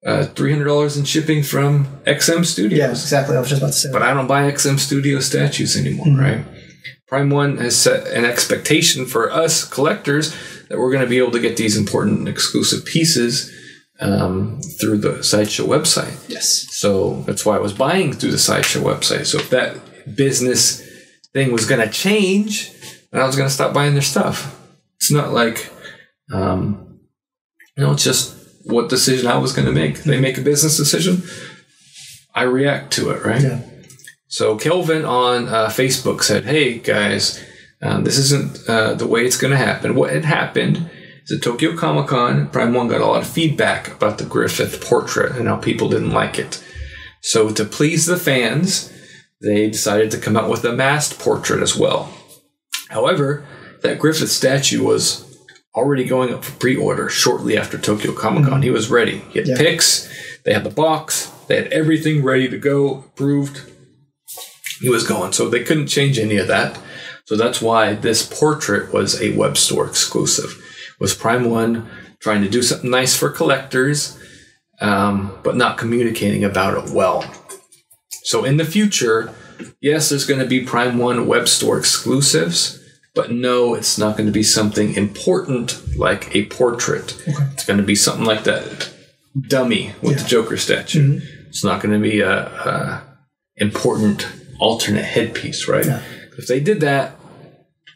$300 in shipping from XM Studios. Yeah, exactly. I was just about to say but I don't buy XM Studio statues anymore, right? Prime One has set an expectation for us collectors that we're going to be able to get these important exclusive pieces through the Sideshow website. Yes. So that's why I was buying through the Sideshow website. So if that business thing was going to change, then I was going to stop buying their stuff. It's not like, it's just what decision I was going to make. They make a business decision, I react to it, right? Yeah. So Kelvin on Facebook said, hey, guys, this isn't the way it's going to happen. What had happened is at Tokyo Comic-Con, Prime 1 got a lot of feedback about the Griffith portrait and how people didn't like it. So to please the fans, they decided to come out with a masked portrait as well. However, that Griffith statue was already going up for pre-order shortly after Tokyo Comic-Con. Mm-hmm. He was ready. He had pics. They had the box. They had everything ready to go, approved. He was going. So they couldn't change any of that. So that's why this portrait was a web store exclusive. Was Prime 1 trying to do something nice for collectors, but not communicating about it well. So in the future, yes, there's going to be Prime 1 web store exclusives, but no, it's not going to be something important like a portrait. Okay. It's going to be something like that dummy with the Joker statue. Mm-hmm. It's not going to be a important alternate headpiece, right? Yeah. If they did that,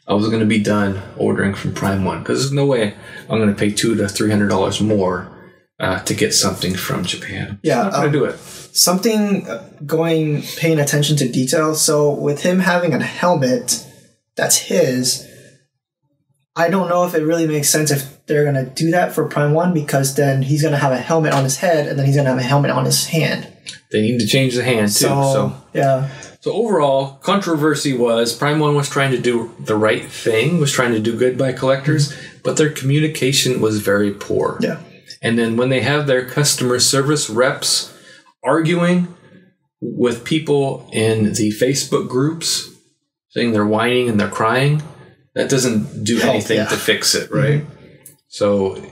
I was going to be done ordering from Prime 1 because there's no way I'm going to pay $200 to $300 more to get something from Japan. Yeah, I'm not going to do it. Something paying attention to detail. So with him having a helmet that's his, I don't know if it really makes sense if they're going to do that for Prime 1 because then he's going to have a helmet on his head and then he's going to have a helmet on his hand. They need to change the hand too. So yeah. So overall, was Prime 1 was trying to do the right thing, was trying to do good by collectors, but their communication was very poor. Yeah. And then when they have their customer service reps arguing with people in the Facebook groups, saying they're whining and they're crying, that doesn't do anything to fix it, right? Mm-hmm. So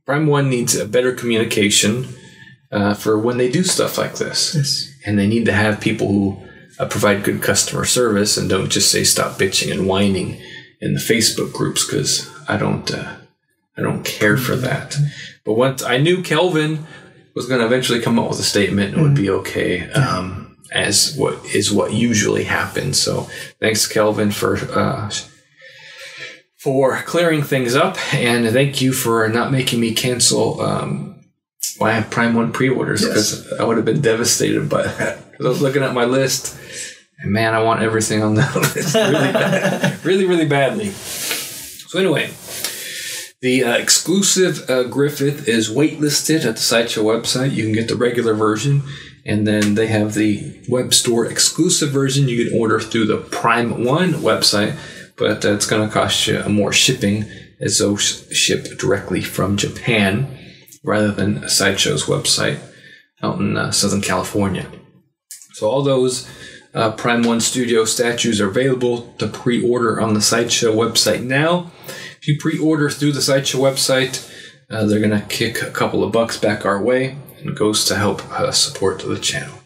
Prime 1 needs a better communication for when they do stuff like this. Yes. And they need to have people who provide good customer service and don't just say stop bitching and whining in the Facebook groups because I don't care for that. But once I knew Kelvin was going to eventually come up with a statement and it would be okay, as what usually happens. So thanks, Kelvin, for clearing things up, and thank you for not making me cancel my Prime 1 pre-orders because I would have been devastated by that. Because I was looking at my list, and man, I want everything on that list really bad, really badly. So anyway, the exclusive Griffith is waitlisted at the Sideshow website. You can get the regular version, and then they have the web store exclusive version you can order through the Prime 1 website, but it's going to cost you more shipping as those ship directly from Japan rather than Sideshow's website out in Southern California. So all those Prime 1 Studio statues are available to pre-order on the Sideshow website now. If you pre-order through the Sideshow website, they're going to kick a couple of bucks back our way, and it goes to help support the channel.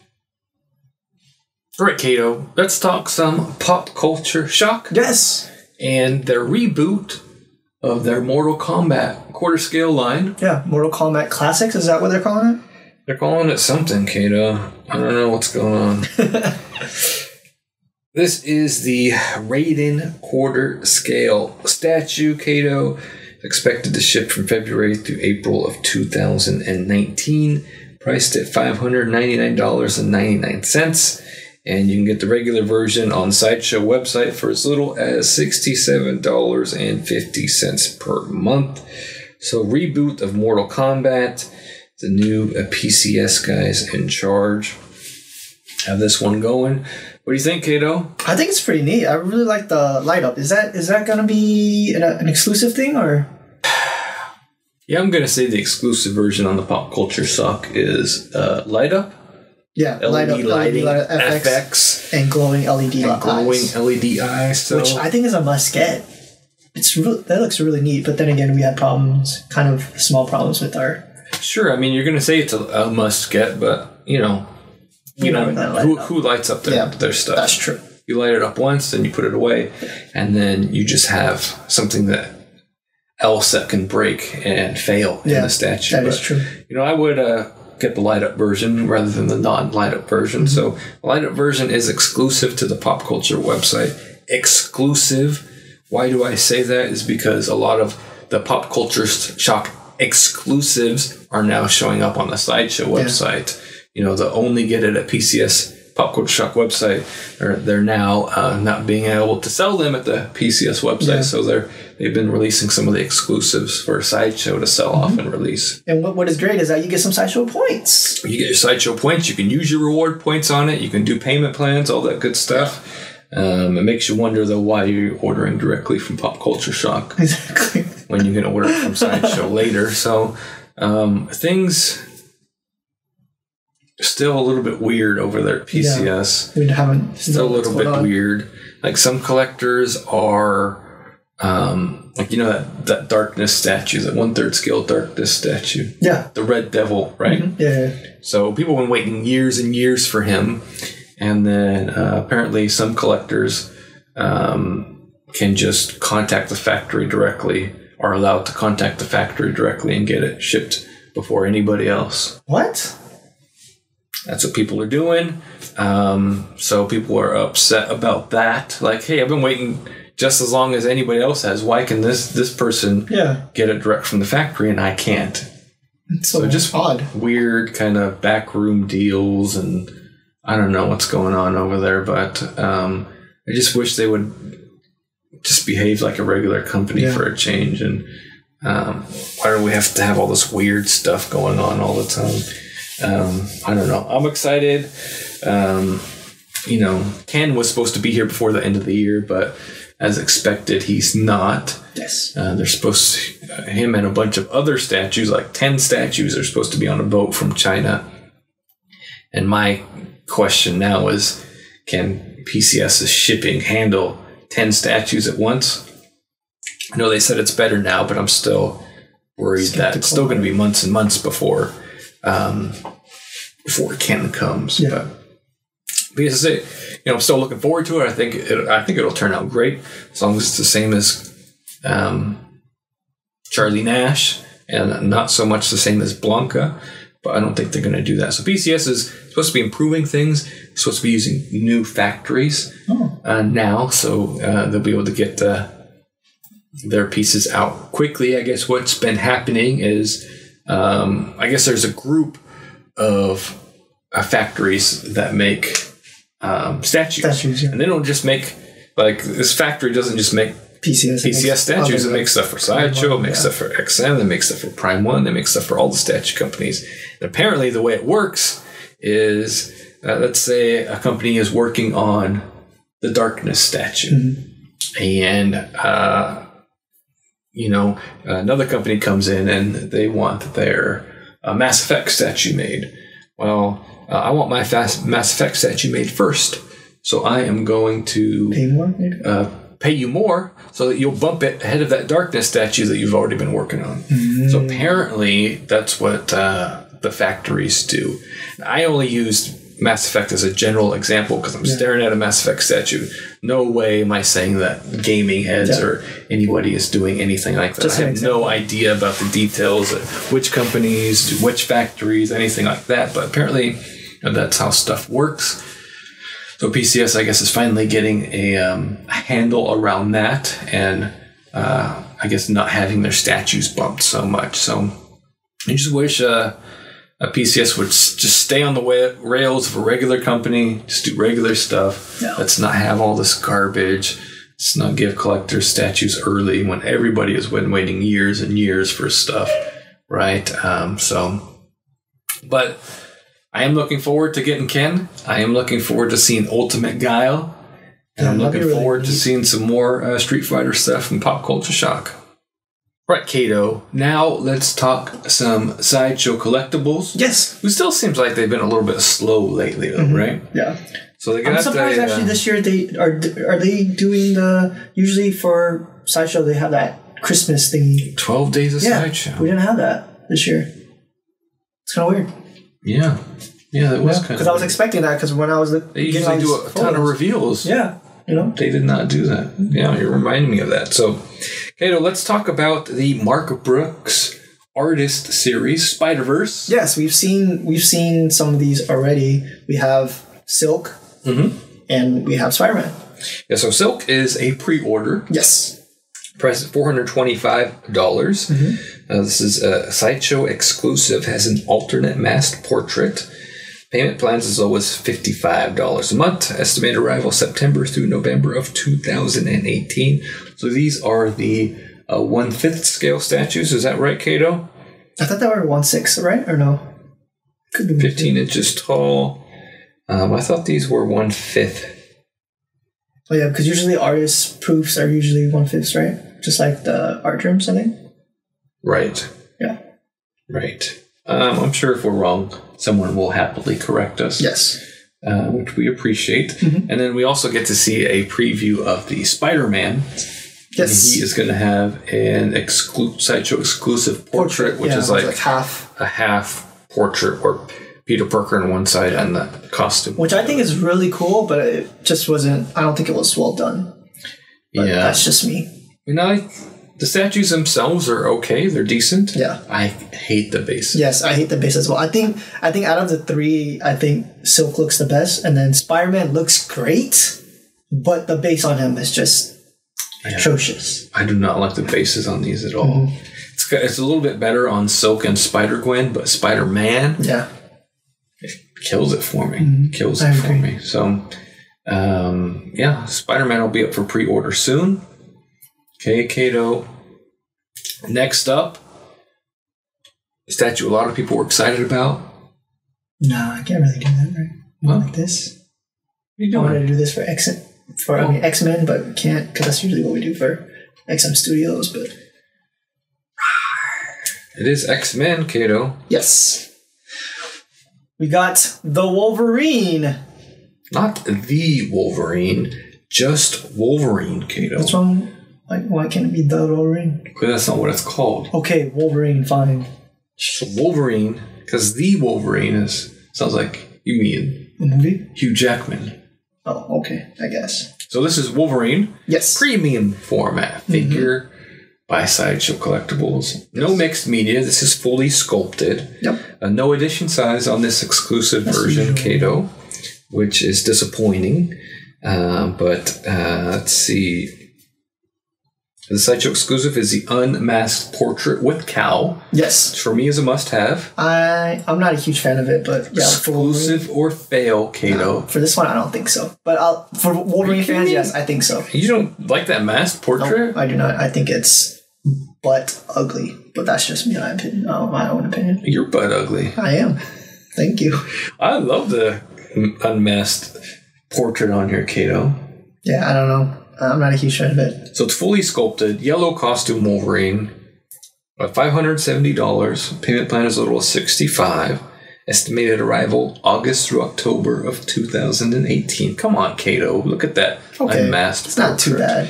All right, Kato, let's talk some pop culture shock. Yes. And their reboot of their Mortal Kombat quarter scale line. Yeah, Mortal Kombat Classics, is that what they're calling it? They're calling it something, Kato. I don't know what's going on. This is the Raiden quarter scale statue, Kato. Expected to ship from February through April of 2019. Priced at $599.99. And you can get the regular version on Sideshow website for as little as $67.50 per month. So reboot of Mortal Kombat. The new PCS guys in charge have this one going. What do you think, Kato? I think it's pretty neat. I really like the light up. Is that going to be an exclusive thing or? Yeah, I'm going to say the exclusive version on the Pop Culture Sock is light up. Yeah, LED lighting, FX, and glowing LED eyes. So. Which I think is a must get. That looks really neat. But then again, we had problems, kind of small problems with our. Sure, I mean you're going to say it's a must get, but who lights up their stuff? That's true. You light it up once, then you put it away, and then you just have something that else that can break and fail in the statue. That is true. You know, I would get the light up version rather than the non-light up version. So the light up version is exclusive to the Pop Culture website. Exclusive. Why do I say that? Is because a lot of the Pop Culture Shock exclusives are now showing up on the Sideshow website. You know, they'll only get it at PCS Pop Culture Shock website. They're now not being able to sell them at the PCS website, so they've been releasing some of the exclusives for Sideshow to sell off and release. And what is great is that you get some Sideshow points. You get your Sideshow points. You can use your reward points on it. You can do payment plans, all that good stuff. It makes you wonder, though, why you're ordering directly from Pop Culture Shock when you can order it from Sideshow later. So things still a little bit weird over there at PCS. We haven't. Still a little bit weird. Like some collectors are, like, you know, that darkness statue, that 1/3 scale darkness statue. Yeah. The Red Devil, right? Yeah. So people have been waiting years and years for him. And then apparently some collectors can just contact the factory directly, are allowed to contact the factory directly and get it shipped before anybody else. What? That's what people are doing. So people are upset about that. Like, hey, I've been waiting just as long as anybody else has. Why can this person get it direct from the factory and I can't? It's so just odd. Weird kind of backroom deals, and I don't know what's going on over there, but I just wish they would just behave like a regular company for a change. And why do we have to have all this weird stuff going on all the time? I don't know. I'm excited. You know, Ken was supposed to be here before the end of the year, but as expected, he's not. Yes. They're supposed to, him and a bunch of other statues, like 10 statues, are supposed to be on a boat from China. And my question now is, can PCS's shipping handle 10 statues at once? I know they said it's better now, but I'm still worried that it's still going to be months and months before Ken comes. Yeah. But because I'm still looking forward to it. I think it'll turn out great as long as it's the same as Charlie Nash and not so much the same as Blanca. But I don't think they're going to do that. So PCS is supposed to be improving things. They're supposed to be using new factories now, so they'll be able to get their pieces out quickly. I guess what's been happening is, I guess there's a group of factories that make statues, and they don't just make, like, this factory doesn't just make PCS statues. It makes stuff for Sideshow, it makes stuff for XM, it makes stuff for Prime 1, it makes stuff for all the statue companies. And apparently the way it works is, let's say a company is working on the Darkness statue, and another company comes in and they want their Mass Effect statue made. Well, I want my Mass Effect statue made first, so I am going to pay more, maybe? Pay you more so that you'll bump it ahead of that Darkness statue that you've already been working on. So apparently that's what the factories do. I only used Mass Effect as a general example because I'm staring at a Mass Effect statue. No way am I saying that gaming heads or anybody is doing anything like that. I have no idea about the details of which companies, which factories, anything like that. But apparently that's how stuff works. So PCS, I guess, is finally getting a handle around that, and I guess not having their statues bumped so much. So I just wish a PCS would just stay on the rails of a regular company, just do regular stuff. Let's not have all this garbage. Let's not give collectors statues early when everybody has been waiting years and years for stuff, right? But I am looking forward to getting Ken. I am looking forward to seeing Ultimate Guile. And I'm looking forward to seeing some more Street Fighter stuff from Pop Culture Shock. Right, Kato. Now let's talk some Sideshow Collectibles. Yes. Who still seems like they've been a little bit slow lately, though, right? Yeah. So they got. I'm surprised actually this year they are they doing usually for Sideshow they have that Christmas thingy. 12 days of Sideshow. We didn't have that this year. It's kind of weird. Yeah, that was kind of because I was expecting that because when I was they usually do a ton of reveals. Yeah, they did not do that. Yeah, you're reminding me of that. So Okay, now let's talk about the Mark Brooks Artist Series, Spider-Verse. Yes, we've seen some of these already. We have Silk, and we have Spider-Man. Yeah, so Silk is a pre-order. Yes. Price is $425. This is a Sideshow exclusive, has an alternate masked portrait. Payment plans as low as $55 a month. Estimated arrival September through November of 2018. So these are the 1/5 scale statues. Is that right, Kato? I thought they were 1/6, right? Or no? Could be 15 inches tall. I thought these were 1/5. Oh yeah, because usually artist proofs are usually 1/5, right? Just like the art terms, I think. Right. Yeah. Right. I'm sure if we're wrong, someone will happily correct us. Yes. Which we appreciate. And then we also get to see a preview of the Spider-Man. Yes. And he is going to have an Sideshow exclusive portrait, which is like half a half portrait or Peter Parker on one side and the costume. Which I think is really cool, but it just wasn't, I don't think it was well done. But that's just me. You know, the statues themselves are okay. They're decent. Yeah. I hate the base. Yes, I hate the base as well. I think out of the three, I think Silk looks the best, and then Spider-Man looks great, but the base on him is just atrocious. I do not like the bases on these at all. It's a little bit better on Silk and Spider-Gwen, but Spider-Man, it kills it for me. Kills it for me. So, Spider-Man will be up for pre-order soon. Okay, Kato. Next up, a statue a lot of people were excited about. No, I can't really do that, right? Not like this. What are you doing? I wanted to do this for X-Men, but we can't because that's usually what we do for XM Studios. But it is X-Men, Kato. Yes. We got the Wolverine. Not the Wolverine, just Wolverine, Kato. What's wrong? Like, why can't it be the Wolverine? Because that's not what it's called. Okay, Wolverine, fine. So Wolverine, because the Wolverine sounds like you mean the movie? Hugh Jackman. Oh, okay, I guess. So this is Wolverine. Yes. Premium Format Figure by Sideshow Collectibles. Yes. No mixed media. This is fully sculpted. Yep. No edition size on this exclusive version, Kato, which is disappointing. But let's see. The Sideshow exclusive is the unmasked portrait with cowl. Yes. Which for me is a must-have. I'm not a huge fan of it, but yeah. Exclusive or fail, Kato? For this one, I don't think so. But for Wolverine fans, yes, I think so. You don't like that masked portrait? No, I do not. I think it's butt ugly. But that's just my own opinion. You're butt ugly. I am. Thank you. I love the unmasked portrait on here, Kato. Yeah, I don't know. I'm not a huge fan of it. So it's fully sculpted, yellow costume Wolverine, $570. Payment plan is a little $65. Estimated arrival August through October of 2018. Come on, Kato. Look at that unmasked It's not too bad.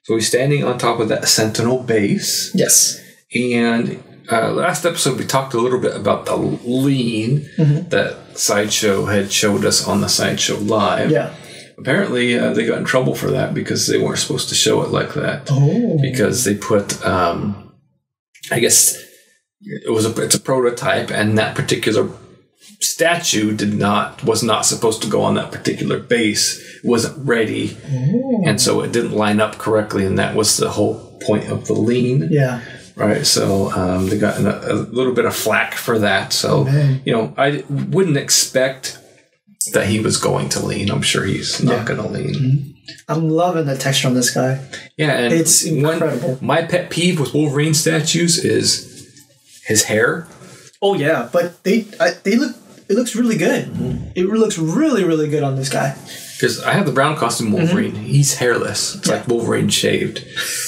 So he's standing on top of that Sentinel base. Yes. And last episode we talked a little bit about the lean that Sideshow had showed us on the Sideshow Live. Yeah. Apparently, they got in trouble for that because they weren't supposed to show it like that. Oh. Because they put, I guess, it's a prototype, and that particular statue was not supposed to go on that particular base. It wasn't ready, and so it didn't line up correctly, and that was the whole point of the lean. Yeah. Right, so they got a little bit of flack for that. So, I wouldn't expect that he was going to lean. I'm sure he's not going to lean. I'm loving the texture on this guy. Yeah, and it's incredible. My pet peeve with Wolverine statues is his hair. Oh yeah, but it looks really good. It looks really, really good on this guy. Because I have the brown costume Wolverine. He's hairless. It's like Wolverine shaved.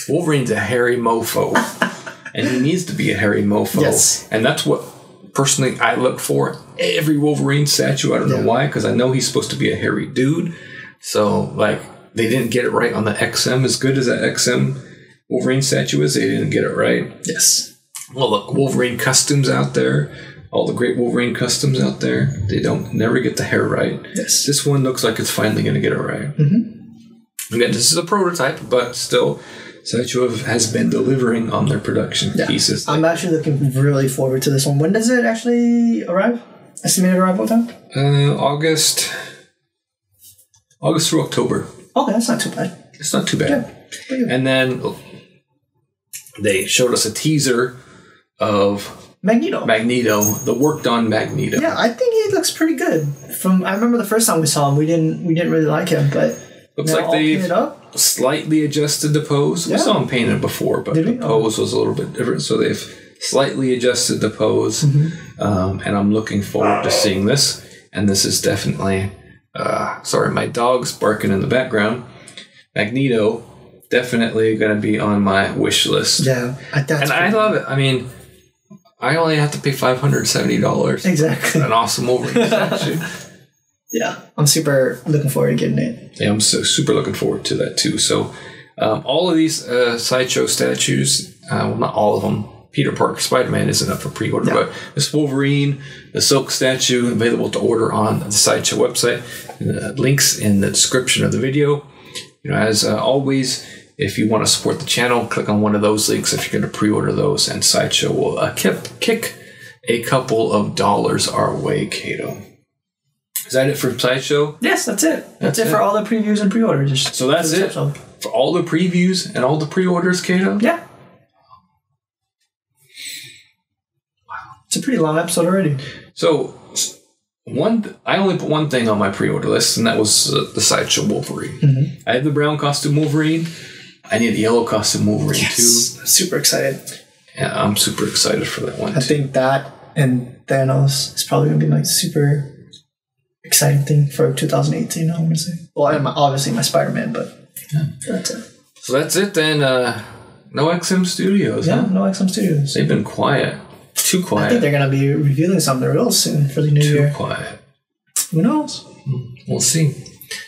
Wolverine's a hairy mofo. And he needs to be a hairy mofo. Yes. And that's what personally I look for every Wolverine statue. I don't know why, because I know he's supposed to be a hairy dude. So, like, they didn't get it right on the XM. As good as that XM Wolverine statue is, they didn't get it right. Yes. Well, look, Wolverine customs out there, all the great Wolverine customs out there, they never get the hair right. Yes. This one looks like it's finally going to get it right. Again, this is a prototype, but still Sideshow has been delivering on their production pieces. I'm actually looking really forward to this one. When does it actually arrive? Estimated arrival time? August through October. Okay, that's not too bad. It's not too bad. Yeah. And then they showed us a teaser of Magneto, the worked on Magneto. Yeah, I think he looks pretty good. I remember the first time we saw him, we didn't really like him, but looks like they've slightly adjusted the pose. We saw him painted before, but the pose was a little bit different, so they've slightly adjusted the pose. And I'm looking forward to seeing this. And this is definitely sorry, my dog's barking in the background. Magneto, definitely going to be on my wish list. Yeah, and I love it. I mean, I only have to pay $570. Exactly. An awesome Wolverine statue. Yeah, I'm super looking forward to getting it. Yeah, I'm so super looking forward to that too. So, all of these Sideshow statues, well, not all of them. Peter Parker Spider-Man isn't up for pre-order, but this Wolverine, the Silk statue, available to order on the Sideshow website. Links in the description of the video. You know, as always, if you want to support the channel, click on one of those links if you're going to pre-order those, and Sideshow will kick a couple of dollars our way, Kato. Is that it for Sideshow? Yes, that's it. That's it for all the previews and pre-orders. So that's it for all the previews and all the pre-orders, Kato? Yeah. It's a pretty long episode already. So, I only put one thing on my pre-order list, and that was the Sideshow Wolverine. I have the brown costume Wolverine. I need the yellow costume Wolverine too. I'm super excited. Yeah, I'm super excited for that one. I think that and Thanos is probably going to be my super exciting thing for 2018, I want to say. Well, obviously my Spider-Man, but that's it. So that's it then. No XM Studios. Yeah, no XM Studios. They've been quiet. Too quiet. I think they're going to be revealing something real soon for the new year. Too quiet. Who knows? We'll see.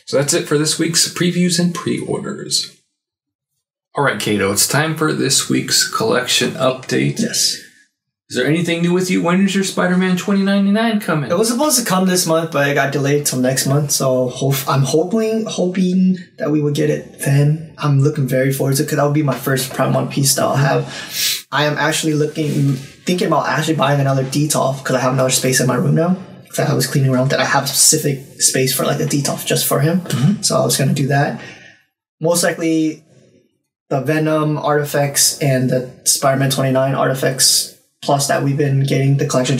So that's it for this week's previews and pre-orders. All right, Kato, it's time for this week's collection update. Yes. Is there anything new with you? When is your Spider-Man 2099 coming? It was supposed to come this month, but it got delayed till next month. So I'm hoping that we would get it then. I'm looking very forward to it because that would be my first Prime One piece that I'll have. I am actually thinking about actually buying another Detolf because I have another space in my room now. Because I was cleaning around that I have a specific space for like a Detolf just for him. So I was going to do that. Most likely the Venom artifacts and the Spider-Man 29 artifacts plus that we've been getting the collection.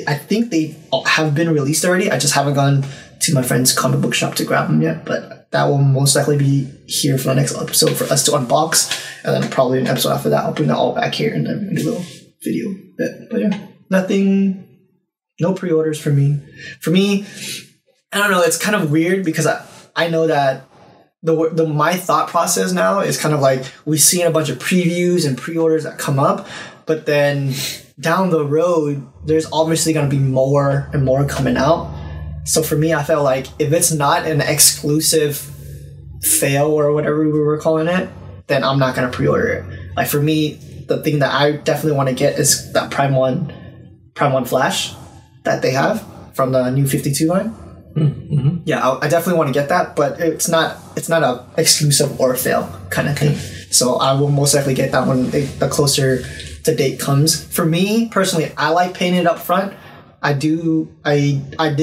I think they have been released already. I just haven't gone to my friend's comic book shop to grab them yet, but that will most likely be here for the next episode for us to unbox, and then probably an episode after that I'll bring that all back here and then do a little video bit. But yeah, no pre-orders for me. For me, I don't know, it's kind of weird because I know that my thought process now is kind of like we've seen a bunch of previews and pre-orders that come up, but then down the road, there's obviously going to be more and more coming out. So for me, I felt like if it's not an exclusive fail or whatever we were calling it, then I'm not going to pre-order it. Like for me, the thing that I definitely want to get is that Prime One Flash that they have from the new 52 line. Mm-hmm. Yeah, I definitely want to get that, but it's not a exclusive or fail kind of thing. So I will most likely get that when the closer to date comes. For me personally, I like paying it up front. I did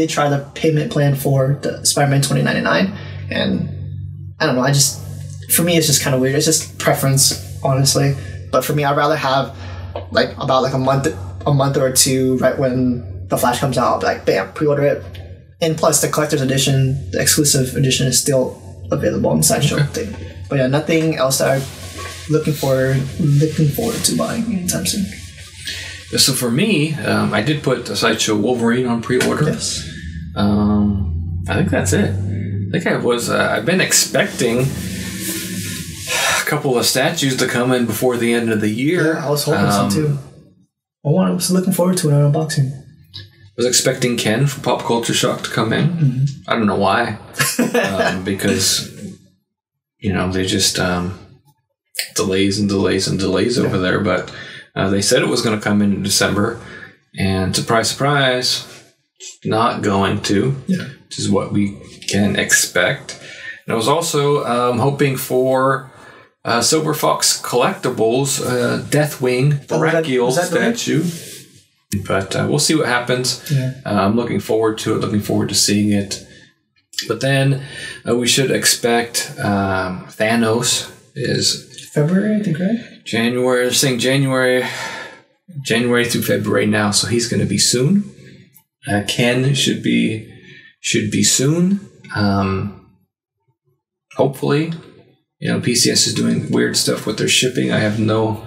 try the payment plan for the Spider-Man 2099, and I don't know. For me, it's just kind of weird. It's just preference, honestly. But for me, I'd rather have about a month or two right when the Flash comes out. I'll be like, bam, pre-order it. And plus, the collector's edition, the exclusive edition, is still available on the Sideshow thing. But yeah, nothing else that I'm looking forward to buying anytime soon. So for me, I did put the Sideshow Wolverine on pre-order. Yes. I think that's it. I think I've been expecting a couple of statues to come in before the end of the year. Yeah, I was hoping so too. I was looking forward to an unboxing. I was expecting Ken from Pop Culture Shock to come in. Mm-hmm. I don't know why. Because, they just delays and delays and delays over there. But they said it was going to come in December. And surprise, surprise, it's not going to. Yeah. Which is what we can expect. And I was also hoping for Silver Fox Collectibles, Deathwing Brachial statue. But we'll see what happens. Yeah. I'm looking forward to it. Looking forward to seeing it. But then we should expect Thanos is February, I think, right? January. They're saying January through February now, so he's going to be soon. Ken should be soon. Hopefully, PCS is doing weird stuff with their shipping. I have no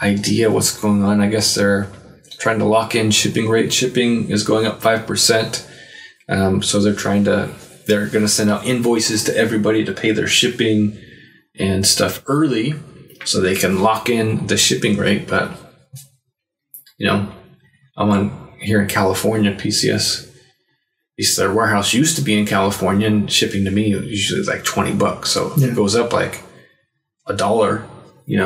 idea what's going on. I guess they're trying to lock in shipping rate. Shipping is going up 5%. So they're going to send out invoices to everybody to pay their shipping and stuff early so they can lock in the shipping rate. But, I'm here in California, PCS. Their warehouse used to be in California, and shipping to me usually is like $20. So if it goes up like $1,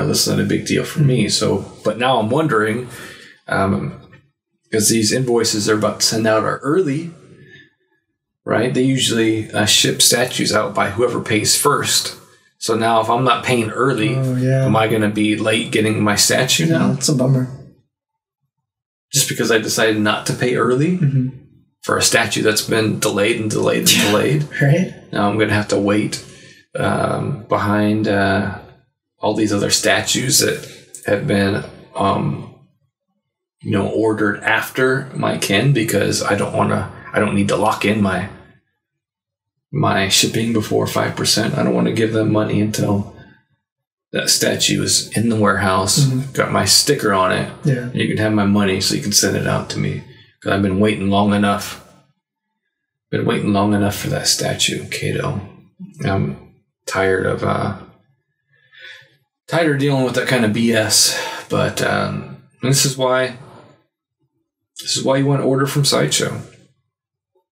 that's not a big deal for me. So, but now I'm wondering, because these invoices they're about to send out are early, right? They usually ship statues out by whoever pays first. So now if I'm not paying early, am I going to be late getting my statue now? It's a bummer. Just because I decided not to pay early for a statue that's been delayed and delayed and delayed. Right. Now I'm going to have to wait behind all these other statues that have been ordered after my Ken, because I don't need to lock in my shipping before 5%. I don't want to give them money until that statue is in the warehouse, got my sticker on it. Yeah. You can have my money so you can send it out to me, because I've been waiting long enough. For that statue, Kato. I'm tired of dealing with that kind of BS. But this is why you want to order from Sideshow,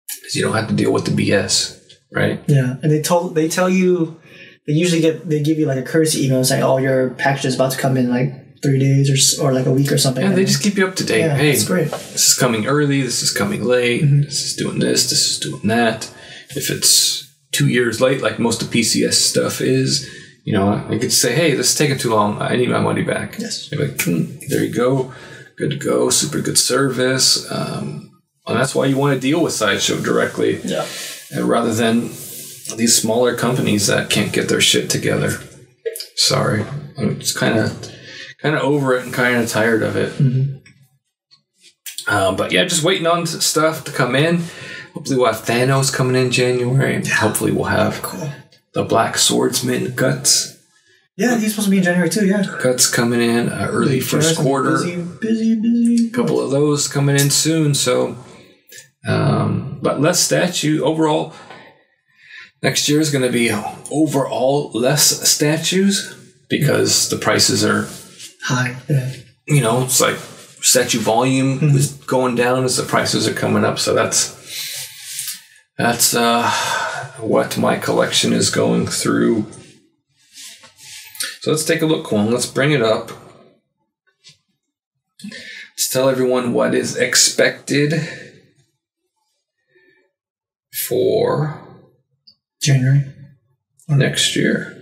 because you don't have to deal with the BS, right? Yeah, and they tell you, they give you like a courtesy email saying, "Oh, your package is about to come in like 3 days or like a week or something." Yeah, they just keep you up to date. Yeah, hey, that's great. This is coming early. This is coming late. This is doing this. This is doing that. If it's 2 years late, like most of PCS stuff is, I could say, "Hey, this is taking too long. I need my money back." Yes. They're like, there you go. Good to go. Super good service. And that's why you want to deal with Sideshow directly. Yeah. Rather than these smaller companies that can't get their shit together. Sorry. I'm just kind of over it and kind of tired of it. But yeah, just waiting on stuff to come in. Hopefully we'll have Thanos coming in January. Yeah. Hopefully we'll have the Black Swordsman Guts. Yeah, he's supposed to be in January too, yeah. Guts coming in early first quarter. Busy. A couple of those coming in soon. So, but less statue overall. Next year is going to be overall less statues because the prices are high. Yeah. It's like statue volume is going down as the prices are coming up. So that's what my collection is going through. So let's take a look, Kwon. Let's bring it up. Let's tell everyone what is expected for January next year.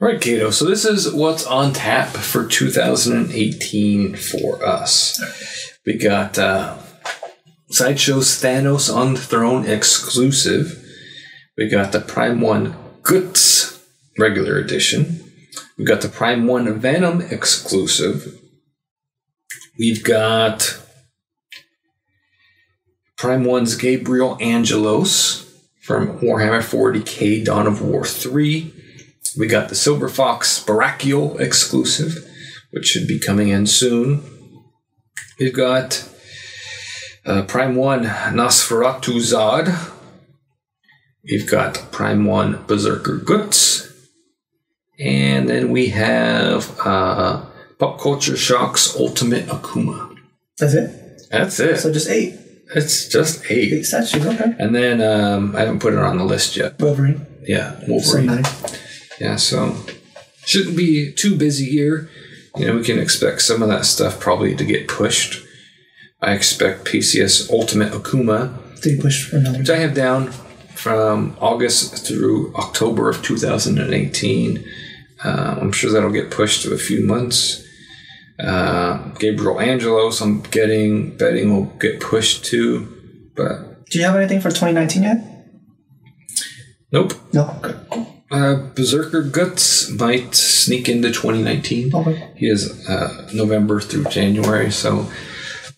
All right, Kato. So this is what's on tap for 2018 for us. We got Sideshow's Thanos on the Throne exclusive. We got the Prime 1 Guts regular edition. We've got the Prime 1 Venom exclusive. We've got Prime 1's Gabriel Angelos from Warhammer 40k Dawn of War 3. We got the Silver Fox Brachial exclusive, which should be coming in soon. We've got Prime 1 Nosferatu Zod. We've got Prime 1 Berserker Guts. And then we have Pop Culture Shock's Ultimate Akuma. That's it? That's it. So just 8. It's just 8. 8 statues, okay. And then I haven't put it on the list yet. Wolverine. Yeah, Wolverine. So 9. Yeah, so shouldn't be too busy here. We can expect some of that stuff probably to get pushed. I expect PCS Ultimate Akuma to be pushed for another. Which I have down from August through October of 2018. I'm sure that'll get pushed to a few months. Gabriel Angelos, I'm betting will get pushed too. But do you have anything for 2019 yet? Nope. No. Okay. Berserker Guts might sneak into 2019. Okay. He is November through January, so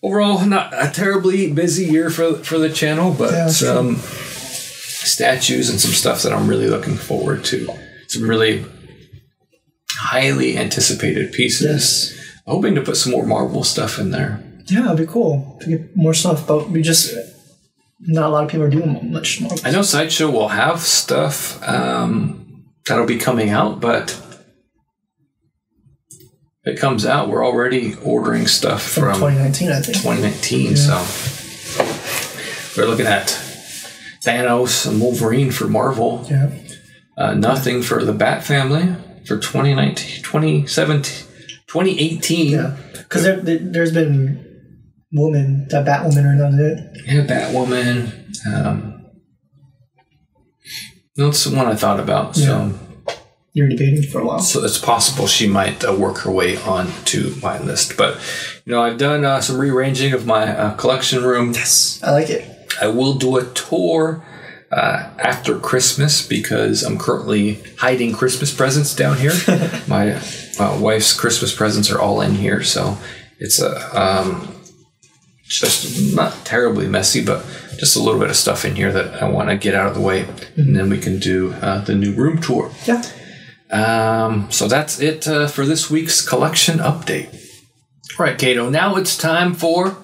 overall not a terribly busy year for the channel, but some statues and some stuff that I'm really looking forward to. Some really highly anticipated pieces. Yes. Hoping to put some more Marvel stuff in there. Yeah, it'd be cool to get more stuff, but not a lot of people are doing much more. I know Sideshow will have stuff that'll be coming out, but if it comes out, we're already ordering stuff from 2019, I think. 2019, so we're looking at Thanos and Wolverine for Marvel. Yeah. Nothing for the Bat family for 2019, 2018. Yeah, because there's been Batwoman or not it. Yeah, Batwoman. That's the one I thought about. So you're debating for a while. So it's possible she might work her way on to my list. But I've done some rearranging of my collection room. Yes, I like it. I will do a tour after Christmas because I'm currently hiding Christmas presents down here. My wife's Christmas presents are all in here, so it's just not terribly messy, but just a little bit of stuff in here that I want to get out of the way, and then we can do the new room tour. Yeah. So that's it for this week's collection update. All right, Kato, now it's time for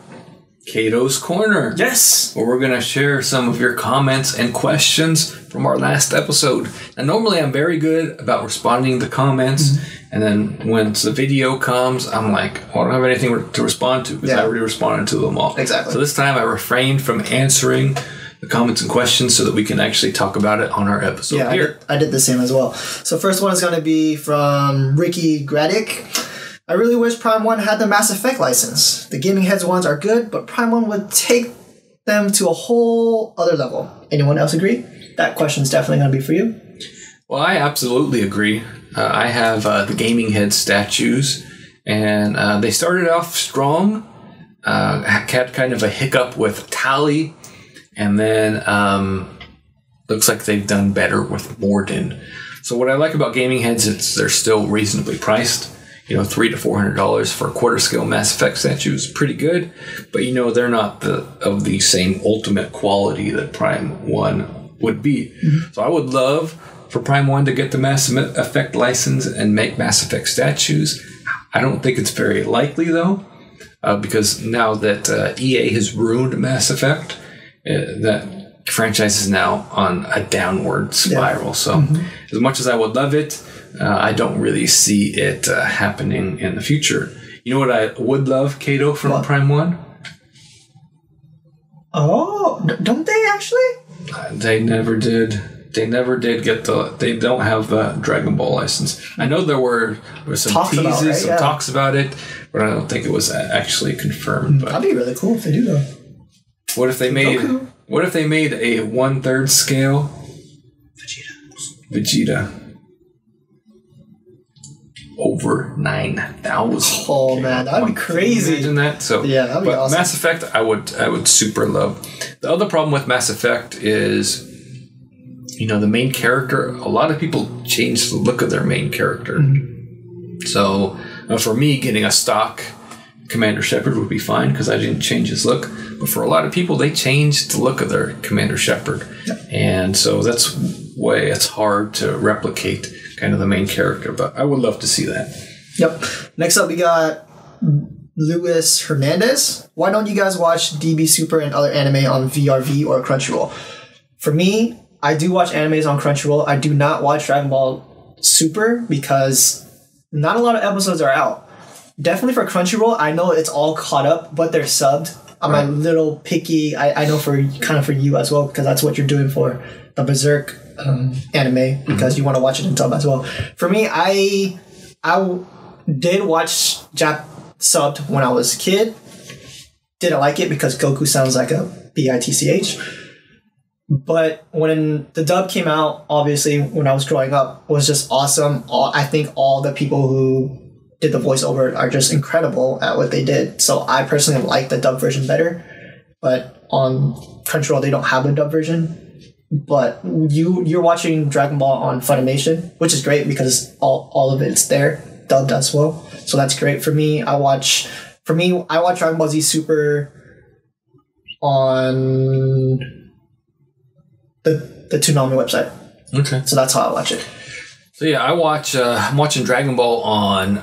Kato's Corner. Yes. Where we're going to share some of your comments and questions from our last episode. Now, normally I'm very good about responding to comments, and then when the video comes, I'm like, I don't have anything to respond to because I already responded to them all. Exactly. So this time I refrained from answering the comments and questions so that we can actually talk about it on our episode here. I did the same as well. So first one is going to be from Ricky Gradick. I really wish Prime 1 had the Mass Effect license. The Gaming Heads ones are good, but Prime 1 would take them to a whole other level. Anyone else agree? That question's definitely going to be for you. Well, I absolutely agree. I have the Gaming Head statues, and they started off strong. Had kind of a hiccup with Tally, and then looks like they've done better with Morden. So what I like about Gaming Heads is they're still reasonably priced. $300 to $400 for a quarter scale Mass Effect statue is pretty good, but they're not of the same ultimate quality that Prime 1 would be. So I would love for Prime 1 to get the Mass Effect license and make Mass Effect statues. I don't think it's very likely though, because now that EA has ruined Mass Effect, that franchise is now on a downward spiral. So as much as I would love it, I don't really see it happening in the future. You know what I would love, Kato, from Prime 1? Oh, don't they actually? They never did. They never did get they don't have the Dragon Ball license. I know there were some teases, some talks about it, but I don't think it was actually confirmed. But that'd be really cool if they do though. What if they made a 1/3 scale Vegeta? Over 9,000. Oh man, that'd be crazy. Imagine that. So that'd be awesome. Mass Effect, I would super love. The other problem with Mass Effect is, the main character. A lot of people change the look of their main character. So for me, getting a stock Commander Shepard would be fine because I didn't change his look. But for a lot of people, they changed the look of their Commander Shepard, and so that's why it's hard to replicate kind of the main character, but I would love to see that. Yep. Next up, we got Luis Hernandez. Why don't you guys watch DB Super and other anime on VRV or Crunchyroll? For me, I do watch animes on Crunchyroll. I do not watch Dragon Ball Super because not a lot of episodes are out. Definitely for Crunchyroll, I know it's all caught up, but they're subbed. I'm a little picky. I know for you as well, because that's what you're doing for the Berserk anime, because you want to watch it in dub as well. For me, I did watch Jap subbed when I was a kid. Didn't like it because Goku sounds like a bitch. But when the dub came out, obviously when I was growing up, was just awesome. I think all the people who did the voiceover are just incredible at what they did. So I personally like the dub version better. But on Crunchyroll, they don't have a dub version. But you're watching Dragon Ball on Funimation, which is great because all of it's there, dubbed as well. So that's great for me. I watch Dragon Ball Z Super on the Toonami website. Okay. So that's how I watch it. So yeah, I'm watching Dragon Ball on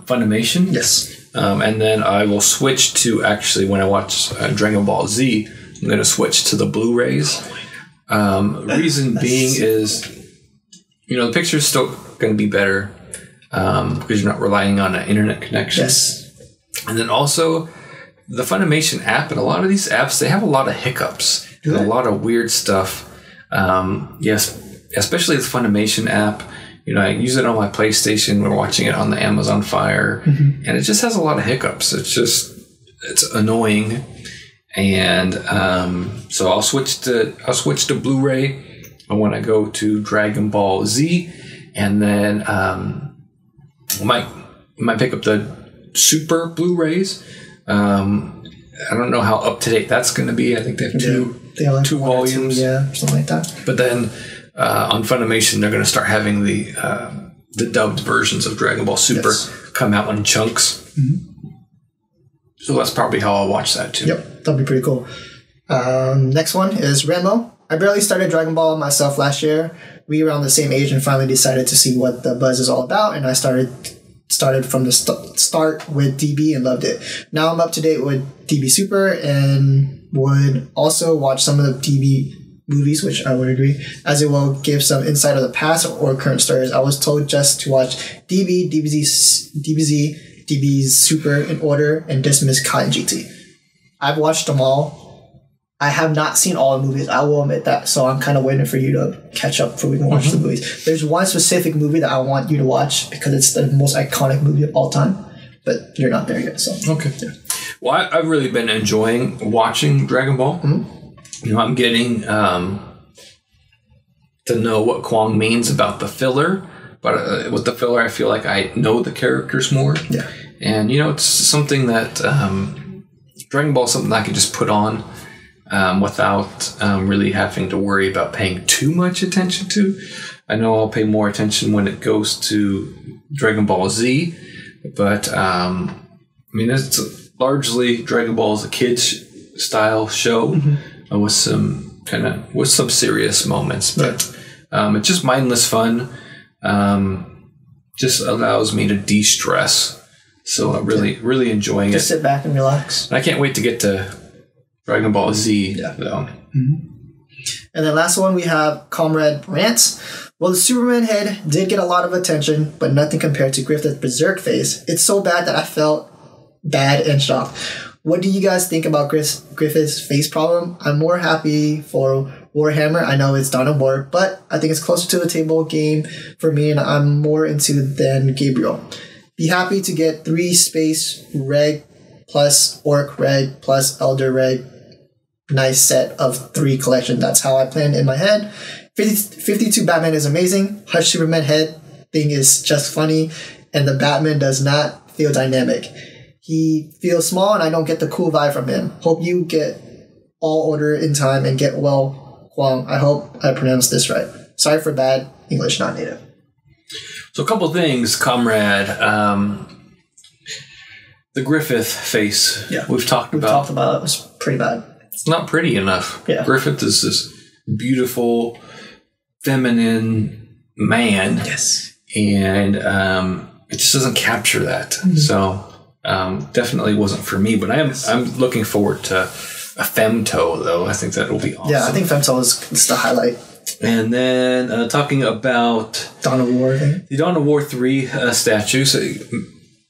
Funimation. Yes. And then I will switch to, actually, when I watch Dragon Ball Z, I'm going to switch to the Blu-rays. Reason being is, the picture's still going to be better because you're not relying on an internet connection. Yes. And then also, the Funimation app, and a lot of these apps, they have a lot of hiccups and a lot of weird stuff. Yes, especially the Funimation app. I use it on my PlayStation. We're watching it on the Amazon Fire, and it just has a lot of hiccups. It's annoying, and so I'll switch to Blu-ray when I go to Dragon Ball Z, and then I might pick up the Super Blu-rays. I don't know how up to date that's going to be. I think they have two volumes, something like that. But then on Funimation, they're going to start having the dubbed versions of Dragon Ball Super come out in chunks. Mm-hmm. So that's probably how I'll watch that too. Yep, that'd be pretty cool. Next one is Ranma. I barely started Dragon Ball myself last year. We were around the same age and finally decided to see what the buzz is all about, and I started from the start with DB and loved it. Now I'm up to date with DB Super and would also watch some of the DB movies, which I would agree, as it will give some insight of the past or current stories. I was told just to watch DB, DBZ Super in order and dismiss Kai and GT. I've watched them all. I have not seen all the movies, I will admit that, so I'm kind of waiting for you to catch up before we can watch the movies. There's one specific movie that I want you to watch because it's the most iconic movie of all time, but you're not there yet. So okay. Yeah. Well, I've really been enjoying watching Dragon Ball. Mm-hmm. I'm getting to know what Kwang means about the filler, but with the filler, I feel like I know the characters more. Yeah. And, it's something that Dragon Ball is something I could just put on without really having to worry about paying too much attention to. I know I'll pay more attention when it goes to Dragon Ball Z, but it's largely Dragon Ball is a kids style show with some serious moments, but it's just mindless fun. Just allows me to de-stress. So I'm really enjoying it. Just sit back and relax. And I can't wait to get to Dragon Ball Z, though. Mm-hmm. And then last one, we have Comrade Rants. Well, the Superman head did get a lot of attention, but nothing compared to Griffith's berserk face. It's so bad that I felt bad and shocked. What do you guys think about Griffith's face problem? I'm more happy for Warhammer. I know it's Dawn of War, but I think it's closer to the table game for me, and I'm more into than Gabriel. Be happy to get 3 space reg plus orc reg plus elder reg. Nice set of 3 collection. That's how I planned in my head. 52 Batman is amazing. Hush Superman head thing is just funny, and the Batman does not feel dynamic. He feels small, and I don't get the cool vibe from him. Hope you get all order in time and get well, Kwang. I hope I pronounced this right. Sorry for bad English, not native. So a couple things, Comrade. The Griffith face. Yeah, we've talked about it. It was pretty bad. It's not pretty enough. Yeah. Griffith is this beautiful, feminine man. Yes. And it just doesn't capture that. Mm-hmm. So definitely wasn't for me. But I'm looking forward to a Femto, though. I think that will be awesome. Yeah, I think Femto is the highlight. And then talking about Dawn of War, I think. The Dawn of War 3 statue. So I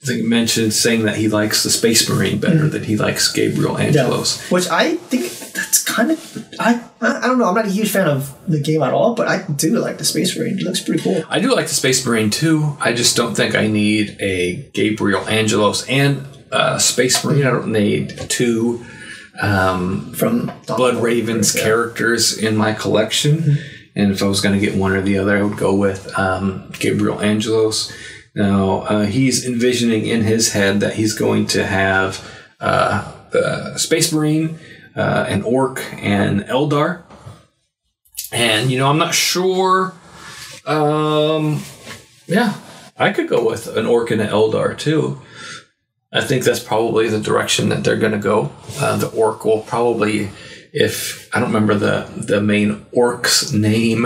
think he mentioned saying that he likes the Space Marine better than he likes Gabriel Angelos. Yeah. Which I think that's kind of... I don't know. I'm not a huge fan of the game at all, but I do like the Space Marine. It looks pretty cool. I do like the Space Marine too. I just don't think I need a Gabriel Angelos and Space Marine. I don't need 2 from Blood Raven's characters in my collection. Mm-hmm. And if I was going to get one or the other, I would go with Gabriel Angelos. Now, he's envisioning in his head that he's going to have the Space Marine, an Orc, and Eldar. And, I'm not sure. Yeah, I could go with an Orc and an Eldar, too. I think that's probably the direction that they're going to go. The Orc will probably... I don't remember the main Orc's name,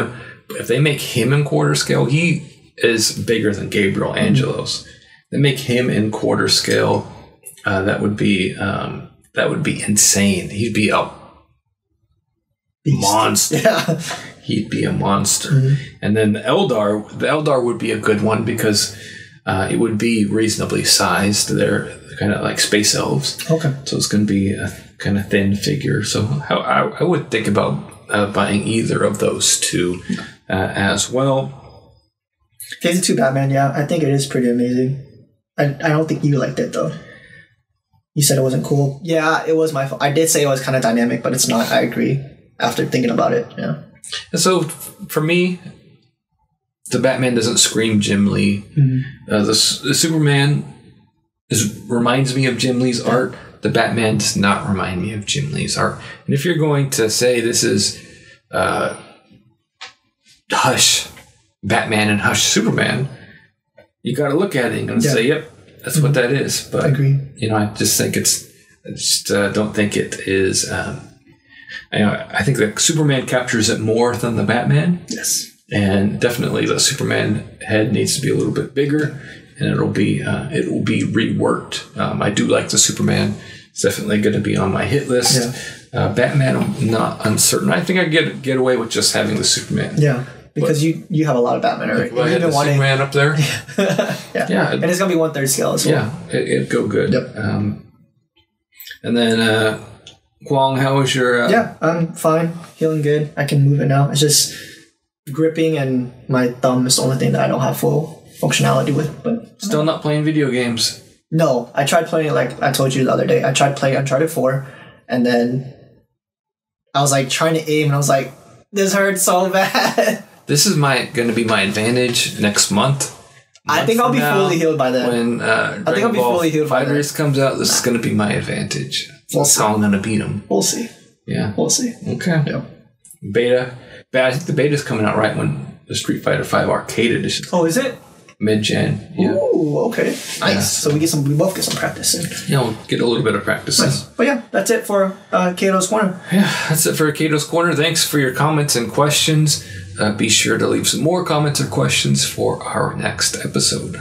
but if they make him in quarter scale, he is bigger than Gabriel Angelos. They make him in quarter scale, that would be insane. He'd be a monster. Yeah. He'd be a monster. Mm-hmm. And then the Eldar would be a good one because it would be reasonably sized. They're kind of like space elves. Okay. So it's going to be a kind of thin figure. So I would think about buying either of those two as well. Phase 2 Batman, yeah. I think it is pretty amazing. I don't think you liked it, though. You said it wasn't cool. Yeah, it was my fault. I did say it was kind of dynamic, but it's not. I agree after thinking about it, yeah. And so, for me, the Batman doesn't scream Jim Lee. Mm-hmm. The Superman reminds me of Jim Lee's art. The Batman does not remind me of Jim Lee's art. And if you're going to say this is Hush Batman and Hush Superman, you got to look at it and say, yep, that's what that is. But I agree. I just think don't think it is. I think that Superman captures it more than the Batman. Yes. And definitely the Superman head needs to be a little bit bigger, and it will be reworked. I do like the Superman. It's definitely going to be on my hit list. Yeah. Batman, I'm not uncertain. I think I get away with just having the Superman. Yeah, because you have a lot of Batman already. If I had the Superman up there. yeah. And it's going to be 1/3 scale as well. Yeah, it'd go good. Yep. And then, Kwong, how was your... Yeah, I'm fine. Feeling good. I can move it now. It's just gripping and my thumb is the only thing that I don't have full functionality with. But still not playing video games? No. I tried playing, like I told you the other day, I tried playing Uncharted 4, and then I was like trying to aim, and I was like, this hurts so bad. This is going to be my advantage next month. I think I'll be fully healed by then. When Dragon Ball FighterZ comes out, this is going to be my advantage. That's how I'm going to beat him. We'll see. Yeah. We'll see. Okay. Yeah. Beta. I think the beta's coming out right when the Street Fighter V Arcade Edition. Oh, is it? Mid-Gen. Yeah. Ooh, okay. Nice. Yeah. So we both get some practice in. Yeah, we'll get a little bit of practice in. But yeah, that's it for Kato's Corner. Yeah, that's it for Kato's Corner. Thanks for your comments and questions. Be sure to leave some more comments or questions for our next episode.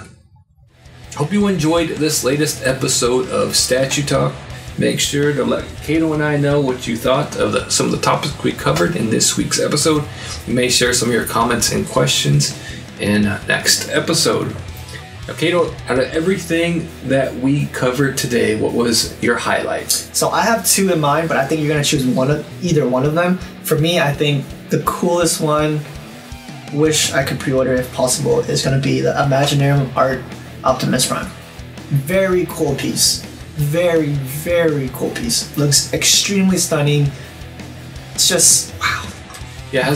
Hope you enjoyed this latest episode of Statue Talk. Make sure to let Kato and I know what you thought of some of the topics we covered in this week's episode. You may share some of your comments and questions in next episode. Now, Kato, out of everything that we covered today, what was your highlight? So I have two in mind, but I think you're going to choose either one of them. For me, I think the coolest one, wish I could pre-order if possible, is going to be the Imaginarium Art Optimus Prime. Very cool piece. Very, very cool piece. Looks extremely stunning. It's just, wow. Yeah,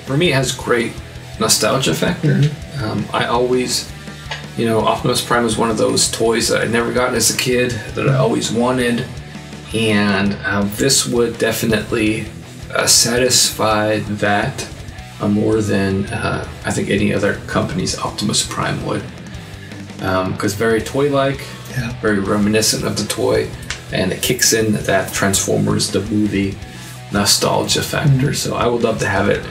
for me, it has great nostalgia factor. Mm-hmm. I always, Optimus Prime was one of those toys that I never got as a kid that I always wanted. And this would definitely satisfy that more than I think any other company's Optimus Prime would. Because very toy-like, very reminiscent of the toy, and it kicks in that Transformers the movie nostalgia factor. Mm-hmm. So I would love to have it.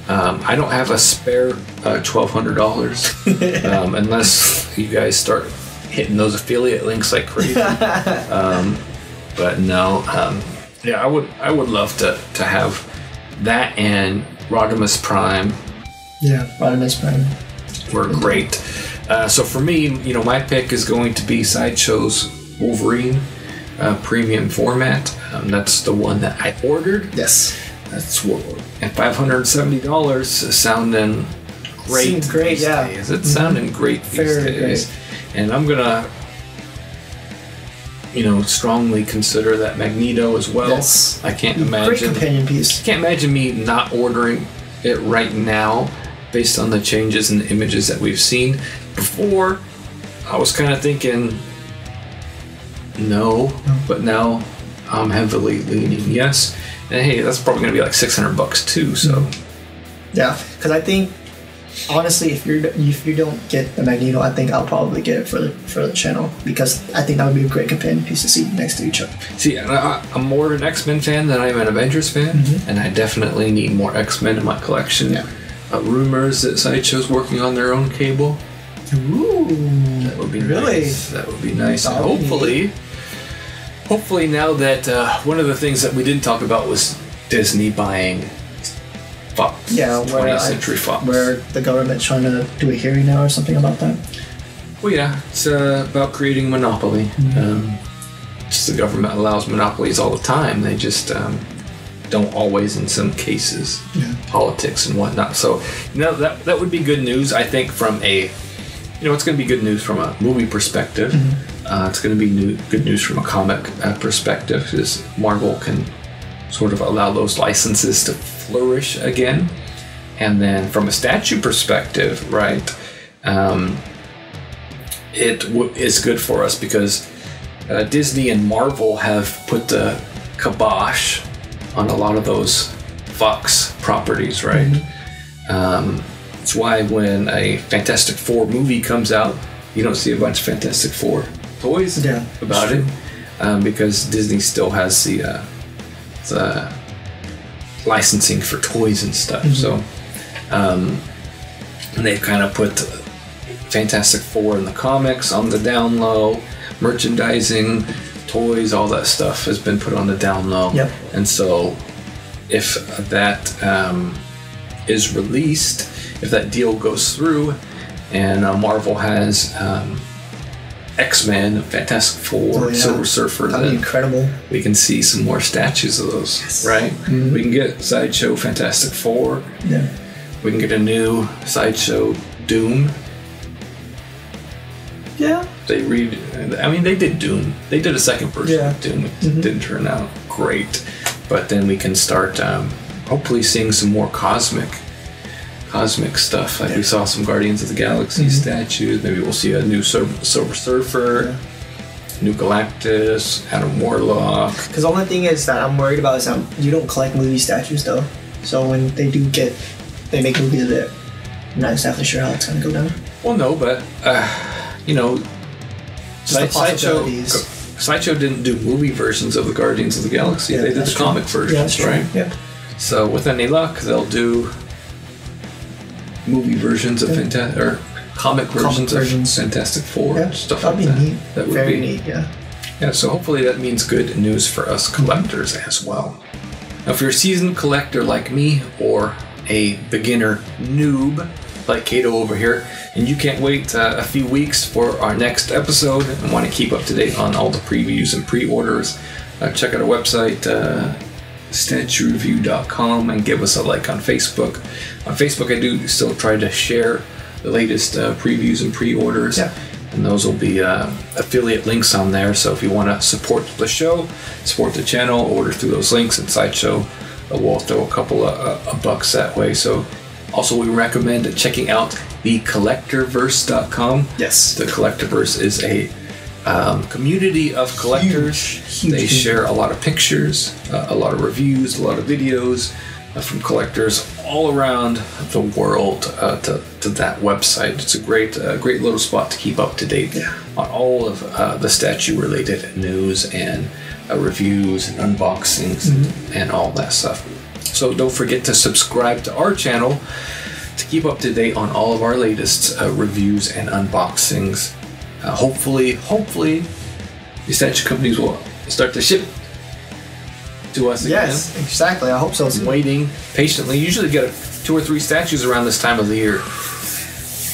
I don't have a spare $1,200 unless you guys start hitting those affiliate links like crazy. But no, I would love to have that and Rodimus Prime. Yeah, Rodimus Prime were great. So for me, my pick is going to be Sideshow's Wolverine Premium Format. That's the one that I ordered. Yes. That's what, at $570 sounding great. Seems great, yeah. Days. It's sounding great these days. Great. And I'm gonna strongly consider that Magneto as well. Yes. I can't imagine. Great companion piece. Can't imagine me not ordering it right now based on the changes in the images that we've seen. Before, I was kind of thinking no, but now I'm heavily leaning yes. And hey, that's probably going to be like $600 too. So yeah, because I think honestly, if you don't get the Magneto, I think I'll probably get it for the channel, because I think that would be a great companion piece to see next to each other. See, I'm more of an X-Men fan than I am an Avengers fan, and I definitely need more X-Men in my collection. Yeah. Rumors that Sideshow's working on their own cable. Ooh, that would be nice. That would be nice. And hopefully now that one of the things that we didn't talk about was Disney buying Fox. Yeah, 20th Century Fox. Where the government's trying to do a hearing now or something about that. Well, yeah, it's about creating monopoly. Just the government allows monopolies all the time. They just don't always, in some cases, politics and whatnot. So, that would be good news. I think from a, it's going to be good news from a movie perspective. It's going to be good news from a comic perspective, because Marvel can sort of allow those licenses to flourish again. And then from a statue perspective, right, it is good for us because Disney and Marvel have put the kibosh on a lot of those Fox properties, right? It's why when a Fantastic Four movie comes out, you don't see a bunch of Fantastic Four toys about it, because Disney still has the licensing for toys and stuff. So they've kind of put Fantastic Four in the comics on the down low, merchandising, toys, all that stuff has been put on the down low. And so if that is released, if that deal goes through and Marvel has X-Men, Fantastic Four, Silver Surfer, that'd be incredible. We can see some more statues of those, right? We can get Sideshow Fantastic Four. We can get a new Sideshow Doom. They did Doom. They did a second version of Doom. It didn't turn out great, but then we can start hopefully seeing some more cosmic stuff. Like we saw some Guardians of the Galaxy statues. Maybe we'll see a new Silver Surfer, new Galactus, Adam Warlock. Because the only thing is that I'm worried about is that you don't collect movie statues though. So when they make movies of it, I'm not exactly sure how it's going to go down. Well, no, but Sideshow didn't do movie versions of the Guardians of the Galaxy. They did the comic versions, right? So with any luck, they'll do movie versions of comic versions of Fantastic Four, stuff like that. Neat. That would Very be neat. Yeah. So hopefully that means good news for us collectors as well. Now, if you're a seasoned collector like me, or a beginner noob like Kato over here, and you can't wait a few weeks for our next episode and want to keep up to date on all the previews and pre-orders, check out our website, statuereview.com, and give us a like on Facebook. On Facebook, I do still try to share the latest previews and pre-orders, and those will be affiliate links on there. So if you want to support the show, support the channel, order through those links, and Sideshow we'll throw a couple of bucks that way. So also, we recommend checking out the collectorverse.com. Yes, the Collectorverse is a community of collectors. Huge. They share a lot of pictures, a lot of reviews, a lot of videos from collectors all around the world to that website. It's a great little spot to keep up to date on all of the statue-related news and reviews and unboxings and all that stuff. So don't forget to subscribe to our channel to keep up to date on all of our latest reviews and unboxings. Hopefully, the statue companies will start to ship to us again. Yes, exactly. I hope so. I'm waiting patiently. You usually get 2 or 3 statues around this time of the year.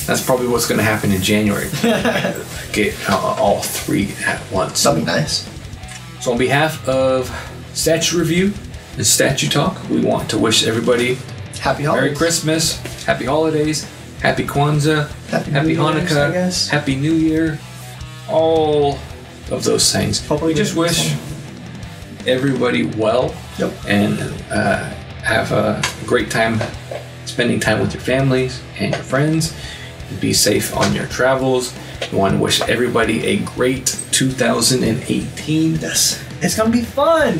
That's probably what's going to happen in January. Get all 3 at once. That'd be nice. So on behalf of Statue Review and Statue Talk, we want to wish everybody Happy holidays. Merry Christmas, Happy Holidays, Happy Kwanzaa, Happy Hanukkah, Happy New Year, all of those things. Hopefully we just wish everybody well. Yep. And have a great time spending time with your families and your friends. Be safe on your travels. We want to wish everybody a great 2018. Yes. It's gonna be fun.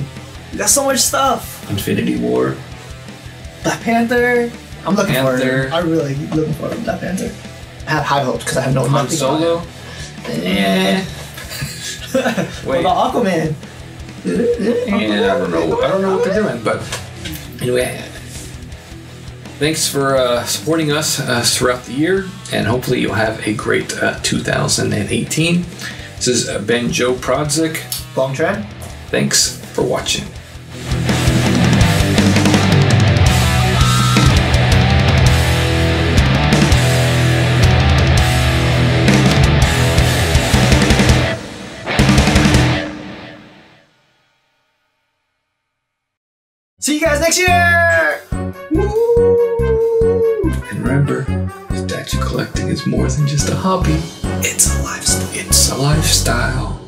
We got so much stuff. Infinity War. Black Panther. I'm looking forward to it. I'm really looking forward to Black Panther. I have high hopes because I have no Han Solo. Yeah. Wait. What about Aquaman? Yeah, I don't know what they're doing, but anyway, thanks for supporting us throughout the year, and hopefully you'll have a great 2018. This is Ben Joe Prodzik. Bong Tran. Thanks for watching. See you guys next year! Woo! And remember, statue collecting is more than just a hobby. It's a lifestyle.